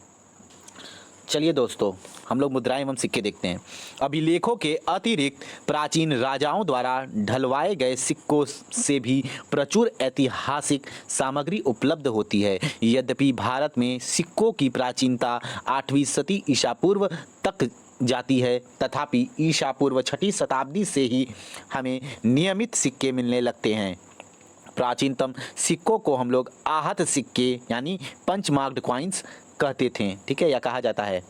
चलिए दोस्तों, हम लोग मुद्राएं एवं सिक्के देखते हैं। अभिलेखों के अतिरिक्त प्राचीन राजाओं द्वारा ढलवाए गए सिक्कों से भी प्रचुर ऐतिहासिक सामग्री उपलब्ध होती है। यद्यपि भारत में सिक्कों की प्राचीनता 8वीं शती ईसा पूर्व तक जाती है, तथापि ईसा पूर्व 6ठी शताब्दी से ही हमें नियमित सिक्के मिलने लगते हैं। प्राचीनतम सिक्कों को हम लोग आहत सिक्के यानी पंच मार्क्ड कॉइन्स कहते थे। ठीक है, या कहा जाता है,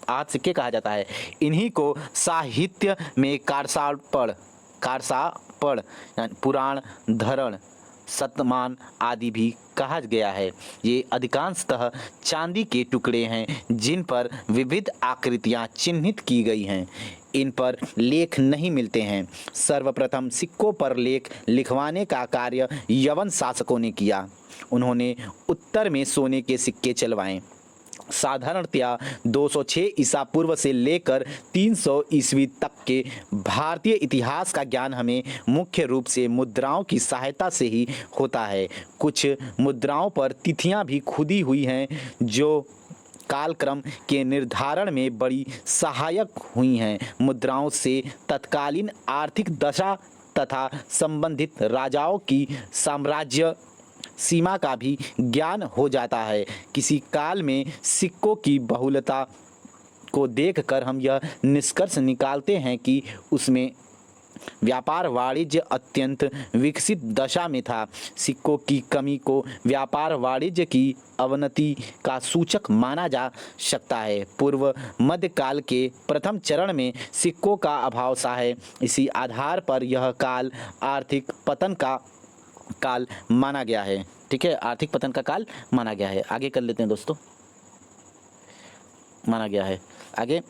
आहत सिक्के कहा जाता है। इन्हीं को साहित्य में कारसापड़ यानी पुराण धरण, शतमान आदि भी कहा गया है। ये अधिकांशतः चांदी के टुकड़े हैं, जिन पर विविध आकृतियां चिन्हित की गई हैं। इन पर लेख नहीं मिलते हैं। सर्वप्रथम सिक्कों पर लेख लिखवाने का कार्य यवन शासकों ने किया। उन्होंने उत्तर में सोने के सिक्के चलवाए साधारणतया 206 ईसा पूर्व से लेकर 300 ईस्वी तक के भारतीय इतिहास का ज्ञान हमें मुख्य रूप से मुद्राओं की सहायता से ही होता है। कुछ मुद्राओं पर तिथियां भी खुदी हुई हैं जो कालक्रम के निर्धारण में बड़ी सहायक हुई हैं। मुद्राओं से तत्कालीन आर्थिक दशा तथा संबंधित राजाओं की साम्राज्य सीमा का भी ज्ञान हो जाता है। किसी काल में सिक्कों की बहुलता को देखकर हम यह निष्कर्ष निकालते हैं कि उसमें व्यापार वाणिज्य अत्यंत विकसित दशा में था। सिक्कों की कमी को व्यापार वाणिज्य की अवनति का सूचक माना जा सकता है। पूर्व मध्यकाल के प्रथम चरण में सिक्कों का अभाव सा है। इसी आधार पर यह काल आर्थिक पतन का काल माना गया है। ठीक है, आर्थिक पतन का काल माना गया है। आगे कर लेते हैं दोस्तों, माना गया है। आगे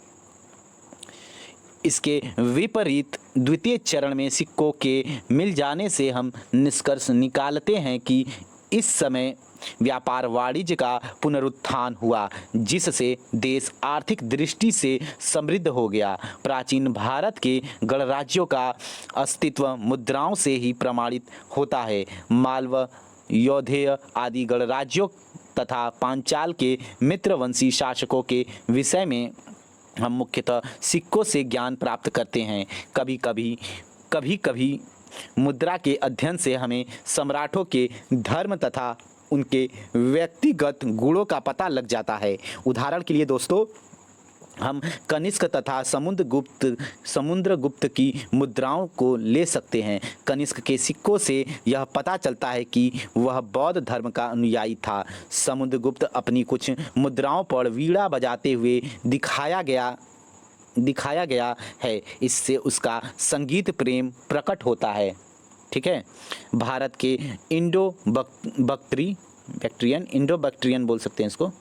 इसके विपरीत द्वितीय चरण में सिक्कों के मिल जाने से हम निष्कर्ष निकालते हैं कि इस समय व्यापार वाणिज्य का पुनरुत्थान हुआ, जिससे देश आर्थिक दृष्टि से समृद्ध हो गया। प्राचीन भारत के गणराज्यों का अस्तित्व मुद्राओं से ही प्रमाणित होता है। मालव, यौधेय आदि गणराज्यों तथा पांचाल के मित्रवंशी शासकों के विषय में हम मुख्यतः सिक्कों से ज्ञान प्राप्त करते हैं। कभी कभी मुद्रा के अध्ययन से हमें सम्राटों के धर्म तथा उनके व्यक्तिगत गुणों का पता लग जाता है। उदाहरण के लिए दोस्तों, हम कनिष्क तथा समुद्रगुप्त की मुद्राओं को ले सकते हैं। कनिष्क के सिक्कों से यह पता चलता है कि वह बौद्ध धर्म का अनुयायी था। समुद्रगुप्त अपनी कुछ मुद्राओं पर वीणा बजाते हुए दिखाया गया है। इससे उसका संगीत प्रेम प्रकट होता है। ठीक है, भारत के इंडो बैक्ट्रियन बोल सकते हैं इसको,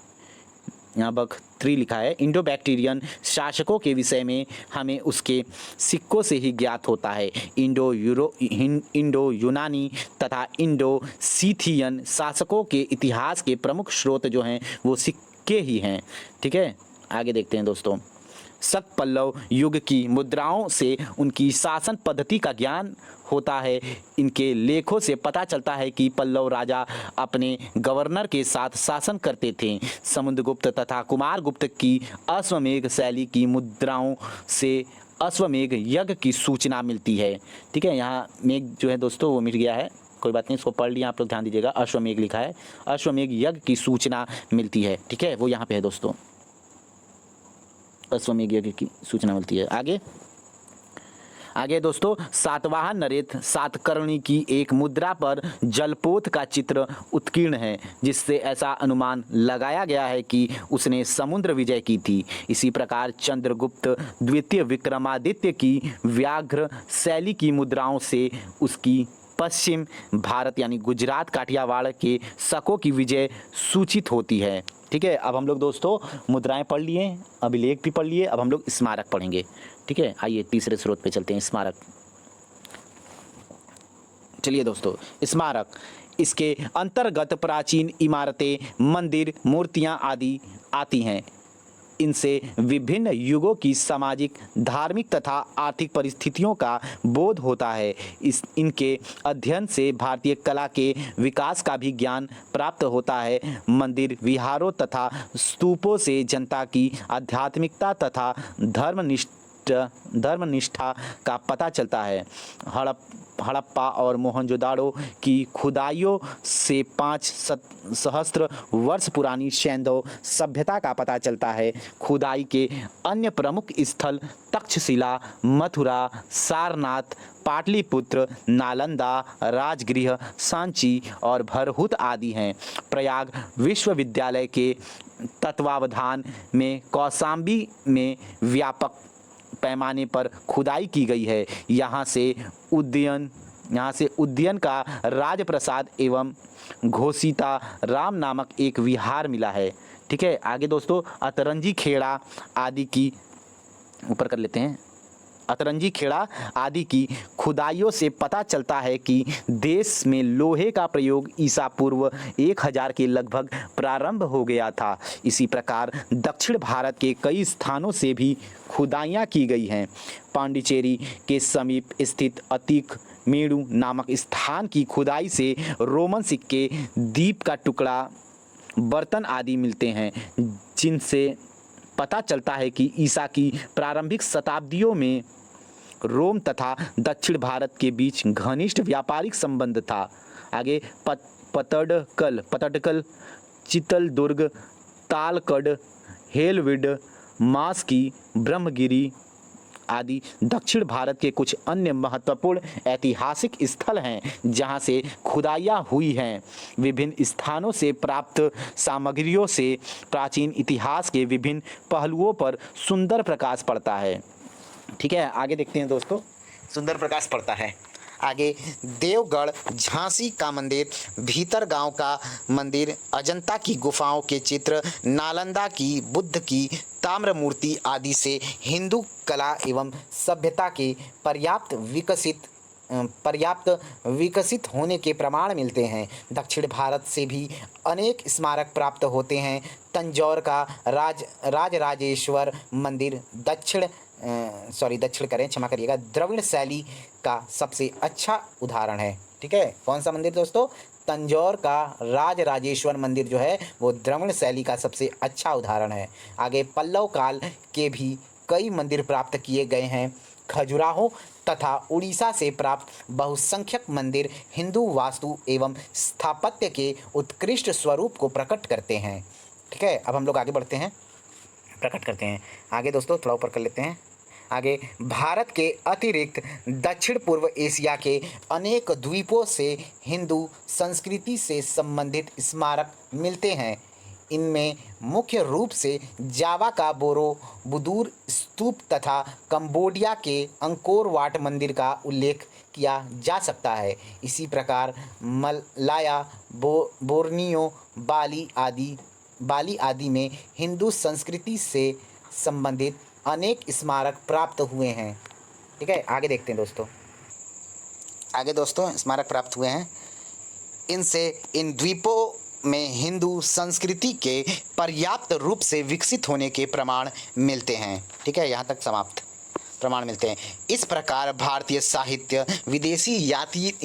यहाँ बख्तरी लिखा है। इंडो बैक्टीरियन शासकों के विषय में हमें उसके सिक्कों से ही ज्ञात होता है। इंडो यूनानी तथा इंडो सीथियन शासकों के इतिहास के प्रमुख स्रोत जो हैं वो सिक्के ही हैं। ठीक है, आगे देखते हैं दोस्तों। शक पल्लव युग की मुद्राओं से उनकी शासन पद्धति का ज्ञान होता है। इनके लेखों से पता चलता है कि पल्लव राजा अपने गवर्नर के साथ शासन करते थे। समुद्रगुप्त तथा कुमारगुप्त की अश्वमेध शैली की मुद्राओं से अश्वमेध यज्ञ की सूचना मिलती है। ठीक है, यहाँ मेघ जो है दोस्तों वो मिट गया है, कोई बात नहीं, इसको पढ़ लिया आप लोग, ध्यान दीजिएगा। अश्वमेध लिखा है, अश्वमेध यज्ञ की सूचना मिलती है। ठीक है, वो यहाँ पे है दोस्तों, अश्वमेध यज्ञ की सूचना मिलती है। आगे दोस्तों, सातवाहन नरेश सातकर्णी की एक मुद्रा पर जलपोत का चित्र उत्कीर्ण है, जिससे ऐसा अनुमान लगाया गया है कि उसने समुद्र विजय की थी। इसी प्रकार चंद्रगुप्त द्वितीय विक्रमादित्य की व्याघ्र शैली की मुद्राओं से उसकी पश्चिम भारत यानी गुजरात काठियावाड़ के शकों की विजय सूचित होती है। ठीक है, अब हम लोग दोस्तों मुद्राएं पढ़ लिए, अभिलेख भी पढ़ लिए, अब हम लोग स्मारक पढ़ेंगे। ठीक है, आइए तीसरे स्रोत पे चलते हैं, स्मारक। चलिए दोस्तों, स्मारक, इसके अंतर्गत प्राचीन इमारतें, मंदिर, मूर्तियां आदि आती हैं। इनसे विभिन्न युगों की सामाजिक, धार्मिक तथा आर्थिक परिस्थितियों का बोध होता है। इनके अध्ययन से भारतीय कला के विकास का भी ज्ञान प्राप्त होता है। मंदिर, विहारों तथा स्तूपों से जनता की आध्यात्मिकता तथा धर्मनिष्ठा का पता चलता है। हड़प्पा और मोहनजोदाड़ो की खुदाइयों से 5 सहस्त्र वर्ष पुरानी सैंधव सभ्यता का पता चलता है। खुदाई के अन्य प्रमुख स्थल तक्षशिला, मथुरा, सारनाथ, पाटलिपुत्र, नालंदा, राजगृह, सांची और भरहुत आदि हैं। प्रयाग विश्वविद्यालय के तत्वावधान में कौशाम्बी में व्यापक पैमाने पर खुदाई की गई है। यहाँ से उद्यन का राजप्रसाद एवं घोषिता राम नामक एक विहार मिला है। ठीक है, आगे दोस्तों अतरंजी खेड़ा आदि की ऊपर कर लेते हैं, अतरंजी खेड़ा आदि की खुदाइयों से पता चलता है कि देश में लोहे का प्रयोग ईसा पूर्व 1000 के लगभग प्रारंभ हो गया था। इसी प्रकार दक्षिण भारत के कई स्थानों से भी खुदाइयाँ की गई हैं। पांडिचेरी के समीप स्थित अतीक मेड़ू नामक स्थान की खुदाई से रोमन सिक्के, दीप का टुकड़ा, बर्तन आदि मिलते हैं, जिनसे पता चलता है कि ईसा की प्रारंभिक शताब्दियों में रोम तथा दक्षिण भारत के बीच घनिष्ठ व्यापारिक संबंध था। आगे पतडकल, चित्तलदुर्ग, तालकड, हेलविड, मास्की, ब्रह्मगिरी आदि दक्षिण भारत के कुछ अन्य महत्वपूर्ण ऐतिहासिक स्थल हैं जहां से खुदाइयाँ हुई हैं। विभिन्न स्थानों से प्राप्त सामग्रियों से प्राचीन इतिहास के विभिन्न पहलुओं पर सुंदर प्रकाश पड़ता है। ठीक है, आगे देखते हैं दोस्तों। सुंदर प्रकाश पड़ता है। आगे देवगढ़ झांसी का मंदिर, भीतर गांव का मंदिर, अजंता की गुफाओं के चित्र, नालंदा की बुद्ध की ताम्र मूर्ति आदि से हिंदू कला एवं सभ्यता के पर्याप्त विकसित होने के प्रमाण मिलते हैं। दक्षिण भारत से भी अनेक स्मारक प्राप्त होते हैं। तंजौर का राजराजेश्वर मंदिर दक्षिण द्रविड़ शैली का सबसे अच्छा उदाहरण है। ठीक है, कौन सा मंदिर दोस्तों? तंजौर का राजराजेश्वर मंदिर जो है वो द्रविड़ शैली का सबसे अच्छा उदाहरण है। आगे पल्लव काल के भी कई मंदिर प्राप्त किए गए हैं। खजुराहो तथा उड़ीसा से प्राप्त बहुसंख्यक मंदिर हिंदू वास्तु एवं स्थापत्य के उत्कृष्ट स्वरूप को प्रकट करते हैं। ठीक है, अब हम लोग आगे बढ़ते हैं, प्रकट करते हैं। आगे दोस्तों थोड़ा ऊपर कर लेते हैं। आगे भारत के अतिरिक्त दक्षिण पूर्व एशिया के अनेक द्वीपों से हिंदू संस्कृति से संबंधित स्मारक मिलते हैं। इनमें मुख्य रूप से जावा का बोरोबुदुर स्तूप तथा कंबोडिया के अंकोर वाट मंदिर का उल्लेख किया जा सकता है। इसी प्रकार मलाया, बोर्नियो, बाली आदि में हिंदू संस्कृति से संबंधित अनेक स्मारक प्राप्त हुए हैं। ठीक है, आगे देखते हैं दोस्तों। आगे दोस्तों स्मारक प्राप्त हुए हैं। इनसे इन द्वीपों में हिंदू संस्कृति के पर्याप्त रूप से विकसित होने के प्रमाण मिलते हैं। ठीक है, यहाँ तक समाप्त। प्रमाण मिलते हैं। इस प्रकार भारतीय साहित्य, विदेशी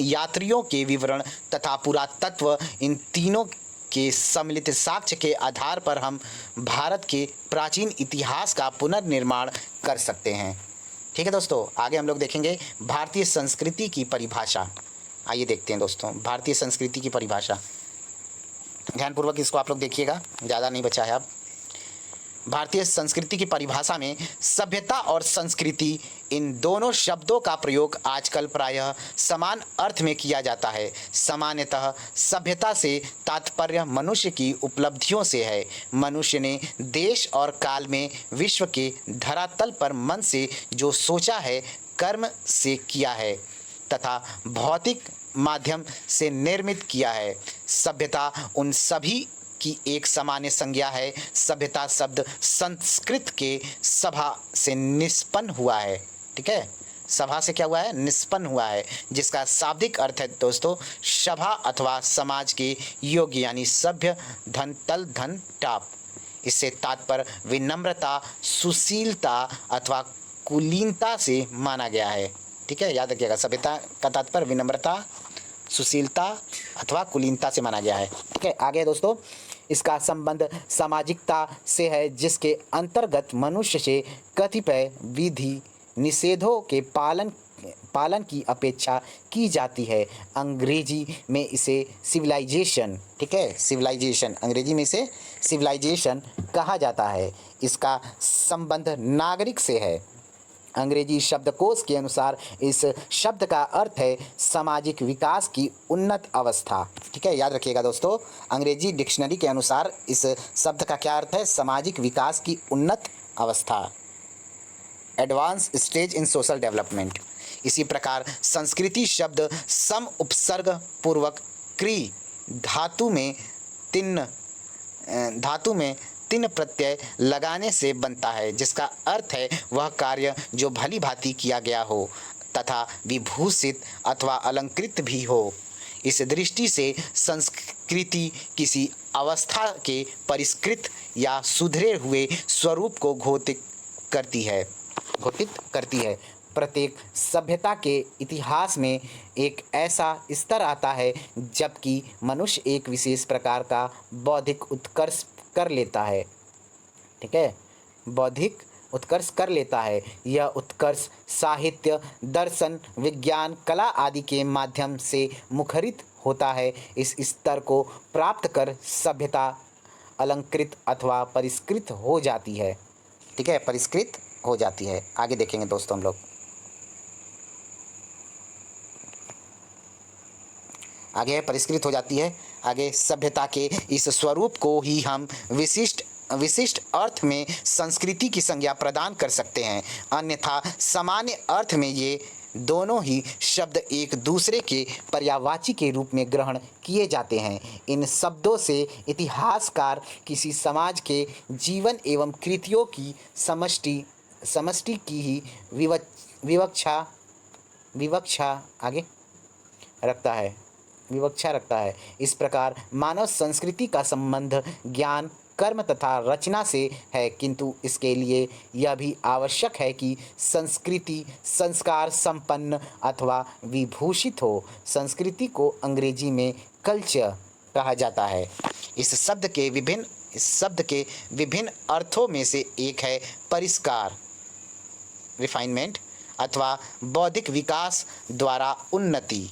यात्रियों के विवरण तथा पुरातत्व, इन तीनों के सम्मिलित साक्ष्य के आधार पर हम भारत के प्राचीन इतिहास का पुनर्निर्माण कर सकते हैं। ठीक है दोस्तों, आगे हम लोग देखेंगे भारतीय संस्कृति की परिभाषा। आइए देखते हैं दोस्तों भारतीय संस्कृति की परिभाषा। ध्यानपूर्वक इसको आप लोग देखिएगा, ज़्यादा नहीं बचा है अब। भारतीय संस्कृति की परिभाषा में सभ्यता और संस्कृति इन दोनों शब्दों का प्रयोग आजकल प्रायः समान अर्थ में किया जाता है। सामान्यतः सभ्यता से तात्पर्य मनुष्य की उपलब्धियों से है। मनुष्य ने देश और काल में विश्व के धरातल पर मन से जो सोचा है, कर्म से किया है तथा भौतिक माध्यम से निर्मित किया है। सभ्यता उन सभी की एक सामान्य संज्ञा है। सभ्यता शब्द संस्कृत के सभा से निष्पन्न हुआ है। ठीक है, सभा से क्या हुआ है? निष्पन्न हुआ है, जिसका शाब्दिक अर्थ है दोस्तों सभा अथवा समाज के योग्य, यानी सभ्य, धन, तल, धन, टाप। इससे तात्पर्य विनम्रता, सुशीलता अथवा कुलीनता से माना गया है। ठीक है, याद रखिएगा, सभ्यता का तात्पर्य विनम्रता, सुशीलता अथवा कुलीनता से माना गया है। ठीक है, आगे दोस्तों इसका संबंध सामाजिकता से है, जिसके अंतर्गत मनुष्य से कतिपय विधि निषेधों के पालन की अपेक्षा की जाती है। अंग्रेजी में इसे सिविलाइजेशन, ठीक है, सिविलाइजेशन, अंग्रेजी में इसे सिविलाइजेशन कहा जाता है। इसका संबंध नागरिक से है। अंग्रेजी शब्दकोश के अनुसार इस शब्द का अर्थ है सामाजिक विकास की उन्नत अवस्था। ठीक है, याद रखिएगा दोस्तों, अंग्रेजी डिक्शनरी के अनुसार इस शब्द का क्या अर्थ है? सामाजिक विकास की उन्नत अवस्था, एडवांस स्टेज इन सोशल डेवलपमेंट। इसी प्रकार संस्कृति शब्द सम उपसर्ग पूर्वक क्री धातु में तिन प्रत्यय लगाने से बनता है, जिसका अर्थ है वह कार्य जो भली भांति किया गया हो तथा विभूषित अथवा अलंकृत भी हो। इस दृष्टि से संस्कृति किसी अवस्था के परिष्कृत या सुधरे हुए स्वरूप को घोषित करती है। प्रत्येक सभ्यता के इतिहास में एक ऐसा स्तर आता है जबकि मनुष्य एक विशेष प्रकार का बौद्धिक उत्कर्ष कर लेता है। ठीक है, बौद्धिक उत्कर्ष कर लेता है। यह उत्कर्ष साहित्य, दर्शन, विज्ञान, कला आदि के माध्यम से मुखरित होता है। इस स्तर को प्राप्त कर सभ्यता अलंकृत अथवा परिष्कृत हो जाती है। ठीक है, परिष्कृत हो जाती है। आगे देखेंगे दोस्तों हम लोग। आगे है परिष्कृत हो जाती है। आगे सभ्यता के इस स्वरूप को ही हम विशिष्ट अर्थ में संस्कृति की संज्ञा प्रदान कर सकते हैं। अन्यथा सामान्य अर्थ में ये दोनों ही शब्द एक दूसरे के पर्यायवाची के रूप में ग्रहण किए जाते हैं। इन शब्दों से इतिहासकार किसी समाज के जीवन एवं कृतियों की समष्टि की ही विवक्षा रखता है। इस प्रकार मानव संस्कृति का संबंध ज्ञान, कर्म तथा रचना से है, किंतु इसके लिए यह भी आवश्यक है कि संस्कृति संस्कार संपन्न अथवा विभूषित हो। संस्कृति को अंग्रेजी में कल्चर कहा जाता है। इस शब्द के विभिन्न अर्थों में से एक है परिष्कार, रिफाइनमेंट अथवा बौद्धिक विकास द्वारा उन्नति।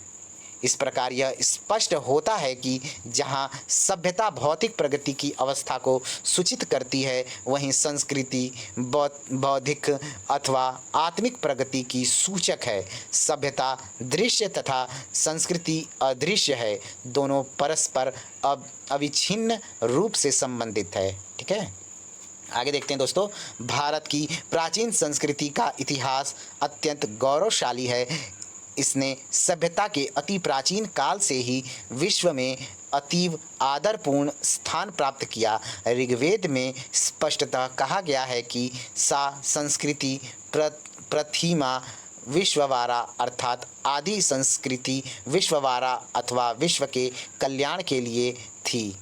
इस प्रकार यह स्पष्ट होता है कि जहाँ सभ्यता भौतिक प्रगति की अवस्था को सूचित करती है, वहीं संस्कृति बौद्धिक अथवा आत्मिक प्रगति की सूचक है। सभ्यता दृश्य तथा संस्कृति अदृश्य है, दोनों परस्पर अविच्छिन्न रूप से संबंधित है। ठीक है, आगे देखते हैं दोस्तों। भारत की प्राचीन संस्कृति का इतिहास अत्यंत गौरवशाली है। इसने सभ्यता के अति प्राचीन काल से ही विश्व में अतीव आदरपूर्ण स्थान प्राप्त किया। ऋग्वेद में स्पष्टतः कहा गया है कि सा संस्कृति प्रथिमा विश्ववारा अर्थात आदि संस्कृति विश्ववारा अथवा विश्व के कल्याण के लिए थी।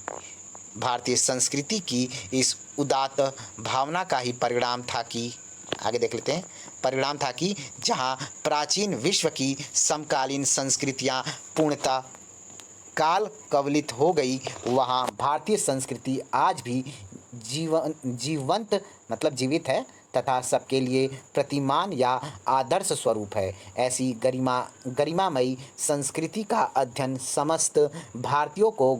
भारतीय संस्कृति की इस उदात्त भावना का ही परिणाम था कि आगे देख लेते हैं। परिणाम था कि जहाँ प्राचीन विश्व की समकालीन संस्कृतियाँ पूर्णतः काल कवलित हो गई, वहाँ भारतीय संस्कृति आज भी जीवित है तथा सबके लिए प्रतिमान या आदर्श स्वरूप है। ऐसी गरिमामयी संस्कृति का अध्ययन समस्त भारतीयों को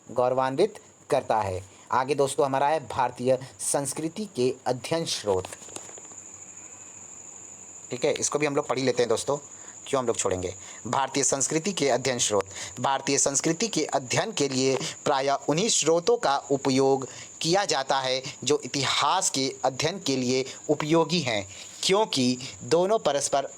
गौरवान्वित करता है। आगे दोस्तों हमारा है भारतीय संस्कृति के अध्ययन स्रोत। ठीक है, इसको भी हम लोग पढ़ ही लेते हैं दोस्तों, क्यों हम लोग छोड़ेंगे। भारतीय संस्कृति के अध्ययन स्रोत। भारतीय संस्कृति के अध्ययन के लिए प्रायः उन्हीं स्रोतों का उपयोग किया जाता है जो इतिहास के अध्ययन के लिए उपयोगी हैं, क्योंकि दोनों परस्पर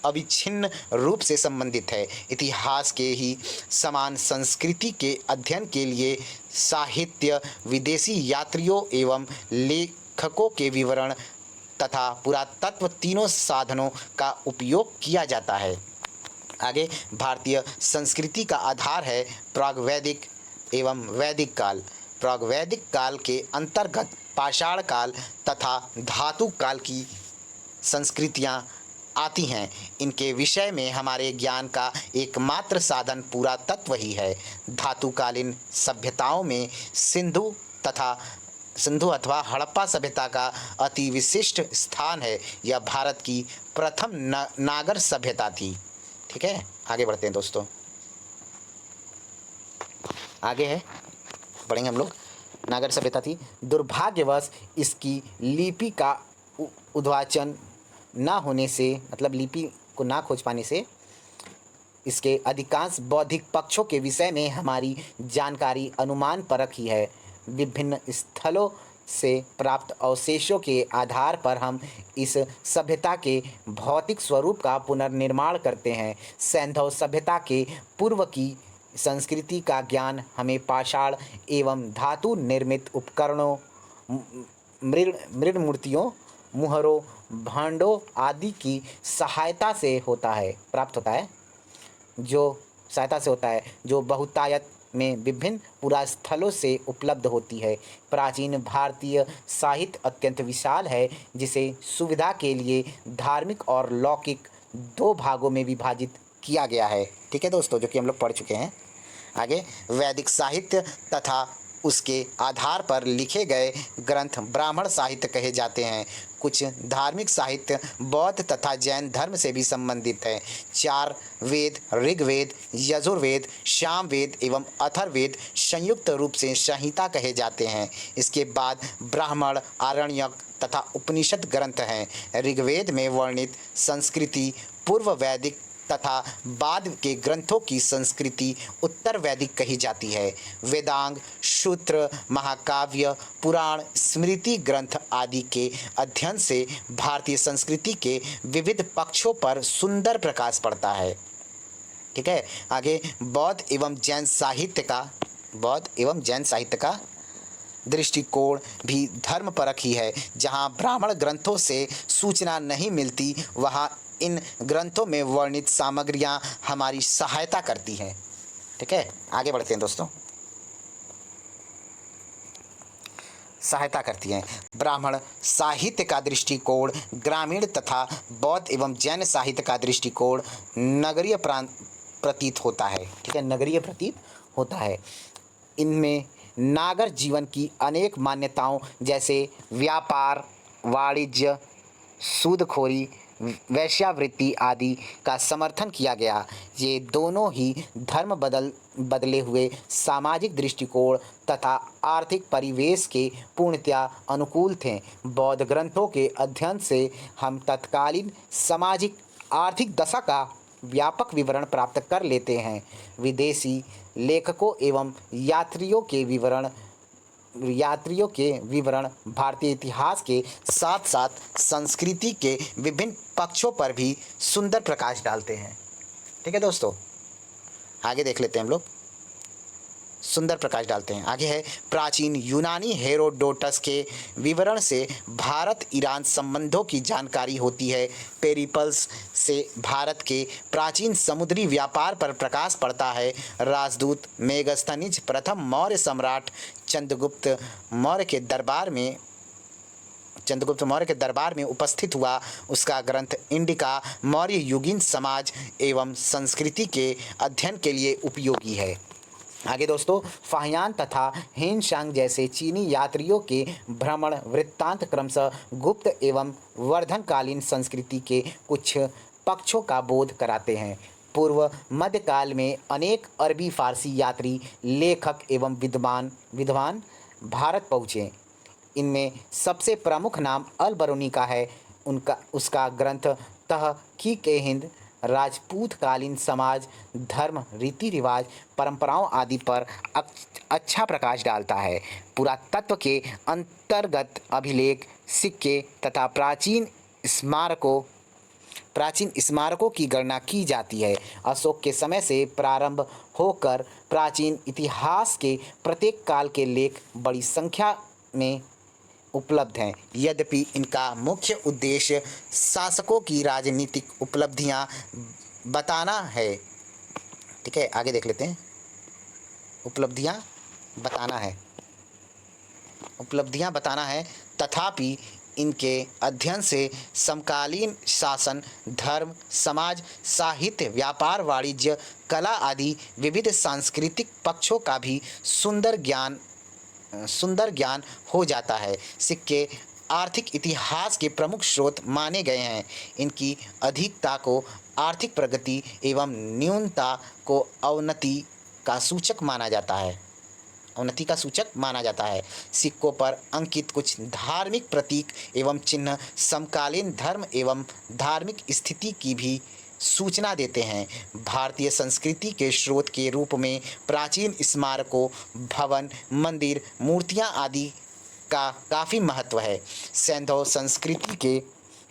अविच्छिन्न रूप से संबंधित है। इतिहास के ही समान संस्कृति के अध्ययन के लिए साहित्य, विदेशी यात्रियों एवं लेखकों के विवरण तथा पुरातत्व तीनों साधनों का उपयोग किया जाता है। आगे भारतीय संस्कृति का आधार है प्रागवैदिक एवं वैदिक काल। प्रागवैदिक काल के अंतर्गत पाषाण काल तथा धातु काल की संस्कृतियाँ आती हैं। इनके विषय में हमारे ज्ञान का एकमात्र साधन पुरातत्व ही है। धातुकालीन सभ्यताओं में सिंधु अथवा हड़प्पा सभ्यता का अति विशिष्ट स्थान है। यह भारत की प्रथम नागर सभ्यता थी। ठीक है, आगे बढ़ते हैं दोस्तों। आगे है पढ़ेंगे हम लोग। नागर सभ्यता थी। दुर्भाग्यवश इसकी लिपि का उद्वाचन न होने से, मतलब लिपि को ना खोज पाने से, इसके अधिकांश बौद्धिक पक्षों के विषय में हमारी जानकारी अनुमान परक ही है। विभिन्न स्थलों से प्राप्त अवशेषों के आधार पर हम इस सभ्यता के भौतिक स्वरूप का पुनर्निर्माण करते हैं। सैंधव सभ्यता के पूर्व की संस्कृति का ज्ञान हमें पाषाण एवं धातु निर्मित उपकरणों, मृण मूर्तियों, मुहरों, भांडों आदि की सहायता से होता है, प्राप्त होता है, जो बहुतायत में विभिन्न पुरास्थलों से उपलब्ध होती है। प्राचीन भारतीय साहित्य अत्यंत विशाल है, जिसे सुविधा के लिए धार्मिक और लौकिक दो भागों में विभाजित किया गया है। ठीक है दोस्तों, जो कि हम लोग पढ़ चुके हैं। आगे, वैदिक साहित्य तथा उसके आधार पर लिखे गए ग्रंथ ब्राह्मण साहित्य कहे जाते हैं। कुछ धार्मिक साहित्य बौद्ध तथा जैन धर्म से भी संबंधित है। 4 वेद, ऋग्वेद, यजुर्वेद, सामवेद एवं अथर्ववेद संयुक्त रूप से संहिता कहे जाते हैं। इसके बाद ब्राह्मण, आरण्यक तथा उपनिषद ग्रंथ हैं। ऋग्वेद में वर्णित संस्कृति पूर्व वैदिक तथा बाद के ग्रंथों की संस्कृति उत्तर वैदिक कही जाती है। वेदांग, सूत्र, महाकाव्य, पुराण, स्मृति ग्रंथ आदि के अध्ययन से भारतीय संस्कृति के विविध पक्षों पर सुंदर प्रकाश पड़ता है। ठीक है, आगे, बौद्ध एवं जैन साहित्य का दृष्टिकोण भी धर्मपरक ही है। जहाँ ब्राह्मण ग्रंथों से सूचना नहीं मिलती, वहाँ इन ग्रंथों में वर्णित सामग्रियाँ हमारी सहायता करती हैं। ठीक है, आगे बढ़ते हैं दोस्तों। सहायता करती हैं। ब्राह्मण साहित्य का दृष्टिकोण ग्रामीण तथा बौद्ध एवं जैन साहित्य का दृष्टिकोण नगरीय प्रतीत होता है। ठीक है, नगरीय प्रतीत होता है। इनमें नागर जीवन की अनेक मान्यताओं जैसे व्यापार, वाणिज्य, सूदखोरी, वैश्यावृत्ति आदि का समर्थन किया गया। ये दोनों ही धर्म बदले हुए सामाजिक दृष्टिकोण तथा आर्थिक परिवेश के पूर्णतया अनुकूल थे। बौद्ध ग्रंथों के अध्ययन से हम तत्कालीन सामाजिक आर्थिक दशा का व्यापक विवरण प्राप्त कर लेते हैं। विदेशी लेखकों एवं यात्रियों के विवरण भारतीय इतिहास के साथ साथ संस्कृति के विभिन्न पक्षों पर भी सुंदर प्रकाश डालते हैं। ठीक है दोस्तों, आगे देख लेते हैं हम लोग। सुंदर प्रकाश डालते हैं। आगे है, प्राचीन यूनानी हेरोडोटस के विवरण से भारत ईरान संबंधों की जानकारी होती है। पेरिपल्स से भारत के प्राचीन समुद्री व्यापार पर प्रकाश पड़ता है। राजदूत मेगस्थनीज प्रथम मौर्य सम्राट चंद्रगुप्त मौर्य के दरबार में उपस्थित हुआ। उसका ग्रंथ इंडिका मौर्य युगीन समाज एवं संस्कृति के अध्ययन के लिए उपयोगी है। आगे दोस्तों, फाहियान तथा हेनशांग जैसे चीनी यात्रियों के भ्रमण वृत्तांत क्रमशः गुप्त एवं वर्धनकालीन संस्कृति के कुछ पक्षों का बोध कराते हैं। पूर्व मध्यकाल में अनेक अरबी फारसी यात्री, लेखक एवं विद्वान भारत पहुँचे। इनमें सबसे प्रमुख नाम अल बरूनी का है। उसका ग्रंथ तहक़ीक़-ए-हिंद राजपूत कालीन समाज, धर्म, रीति रिवाज, परंपराओं आदि पर अच्छा प्रकाश डालता है। पुरातत्व के अंतर्गत अभिलेख, सिक्के तथा प्राचीन स्मारकों की गणना की जाती है। अशोक के समय से प्रारंभ होकर प्राचीन इतिहास के प्रत्येक काल के लेख बड़ी संख्या में उपलब्ध हैं। यद्यपि इनका मुख्य उद्देश्य शासकों की राजनीतिक उपलब्धियां बताना है। ठीक है, आगे देख लेते हैं। उपलब्धियां बताना है, तथापि इनके अध्ययन से समकालीन शासन, धर्म, समाज, साहित्य, व्यापार, वाणिज्य, कला आदि विविध सांस्कृतिक पक्षों का भी सुंदर ज्ञान हो जाता है। सिक्के आर्थिक इतिहास के प्रमुख स्रोत माने गए हैं। इनकी अधिकता को आर्थिक प्रगति एवं न्यूनता को अवनति का सूचक माना जाता है। सिक्कों पर अंकित कुछ धार्मिक प्रतीक एवं चिन्ह समकालीन धर्म एवं धार्मिक स्थिति की भी सूचना देते हैं। भारतीय संस्कृति के स्रोत के रूप में प्राचीन स्मारकों, भवन, मंदिर, मूर्तियां आदि का काफ़ी महत्व है। सैंधव संस्कृति के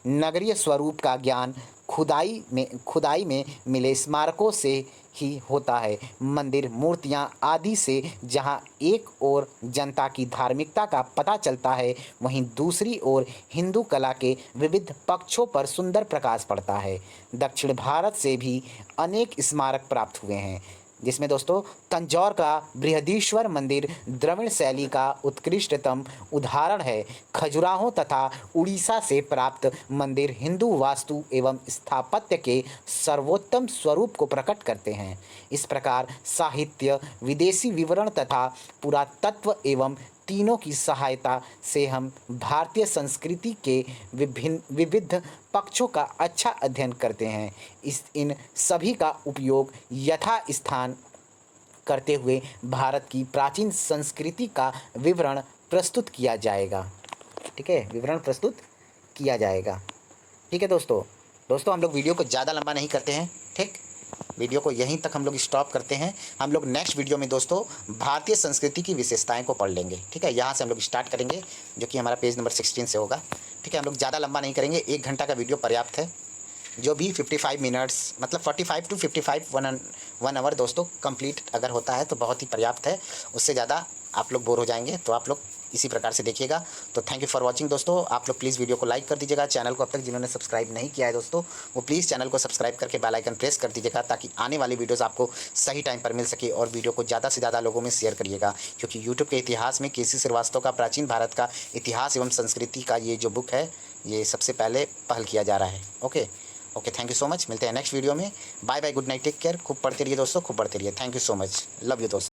नगरीय स्वरूप का ज्ञान खुदाई में मिले स्मारकों से ही होता है। मंदिर, मूर्तियां आदि से जहां एक ओर जनता की धार्मिकता का पता चलता है, वहीं दूसरी ओर हिंदू कला के विविध पक्षों पर सुंदर प्रकाश पड़ता है। दक्षिण भारत से भी अनेक स्मारक प्राप्त हुए हैं, जिसमें दोस्तों तंजौर का बृहदीश्वर मंदिर द्रविड़ शैली का उत्कृष्टतम उदाहरण है। खजुराहो तथा उड़ीसा से प्राप्त मंदिर हिंदू वास्तु एवं स्थापत्य के सर्वोत्तम स्वरूप को प्रकट करते हैं। इस प्रकार साहित्य, विदेशी विवरण तथा पुरातत्व एवं तीनों की सहायता से हम भारतीय संस्कृति के विविध पक्षों का अच्छा अध्ययन करते हैं। इन सभी का उपयोग यथा स्थान करते हुए भारत की प्राचीन संस्कृति का विवरण प्रस्तुत किया जाएगा। ठीक है, विवरण प्रस्तुत किया जाएगा। ठीक है दोस्तों हम लोग वीडियो को ज़्यादा लंबा नहीं करते हैं। ठीक, वीडियो को यहीं तक हम लोग स्टॉप करते हैं। हम लोग नेक्स्ट वीडियो में दोस्तों भारतीय संस्कृति की विशेषताएं को पढ़ लेंगे। ठीक है, यहाँ से हम लोग स्टार्ट करेंगे, जो कि हमारा पेज नंबर 16 से होगा। ठीक है, हम लोग ज़्यादा लंबा नहीं करेंगे, 1 घंटा का वीडियो पर्याप्त है। जो भी 55 मिनट्स मतलब 45 टू 55 1 आवर दोस्तों कंप्लीट अगर होता है तो बहुत ही पर्याप्त है। उससे ज़्यादा आप लोग बोर हो जाएंगे, तो आप लोग इसी प्रकार से देखिएगा। तो थैंक यू फॉर वाचिंग दोस्तों। आप लोग प्लीज़ वीडियो को लाइक कर दीजिएगा। चैनल को अब तक जिन्होंने सब्सक्राइब नहीं किया है दोस्तों, वो प्लीज़ चैनल को सब्सक्राइब करके बेल आइकन प्रेस कर दीजिएगा, ताकि आने वाली वीडियोज़ आपको सही टाइम पर मिल सके। और वीडियो को ज़्यादा से ज़्यादा लोगों में शेयर करिएगा, क्योंकि यूट्यूब के इतिहास में केसी श्रीवास्तव का प्राचीन भारत का इतिहास एवं संस्कृति का ये जो बुक है, ये सबसे पहले पहल किया जा रहा है। Okay, thank you so much. मिलते हैं नेक्स्ट वीडियो में। Bye bye, good night, take care. खूब पढ़ते रहिए दोस्तों, खूब पढ़ते रहिए। Thank you so much, love you दोस्तों।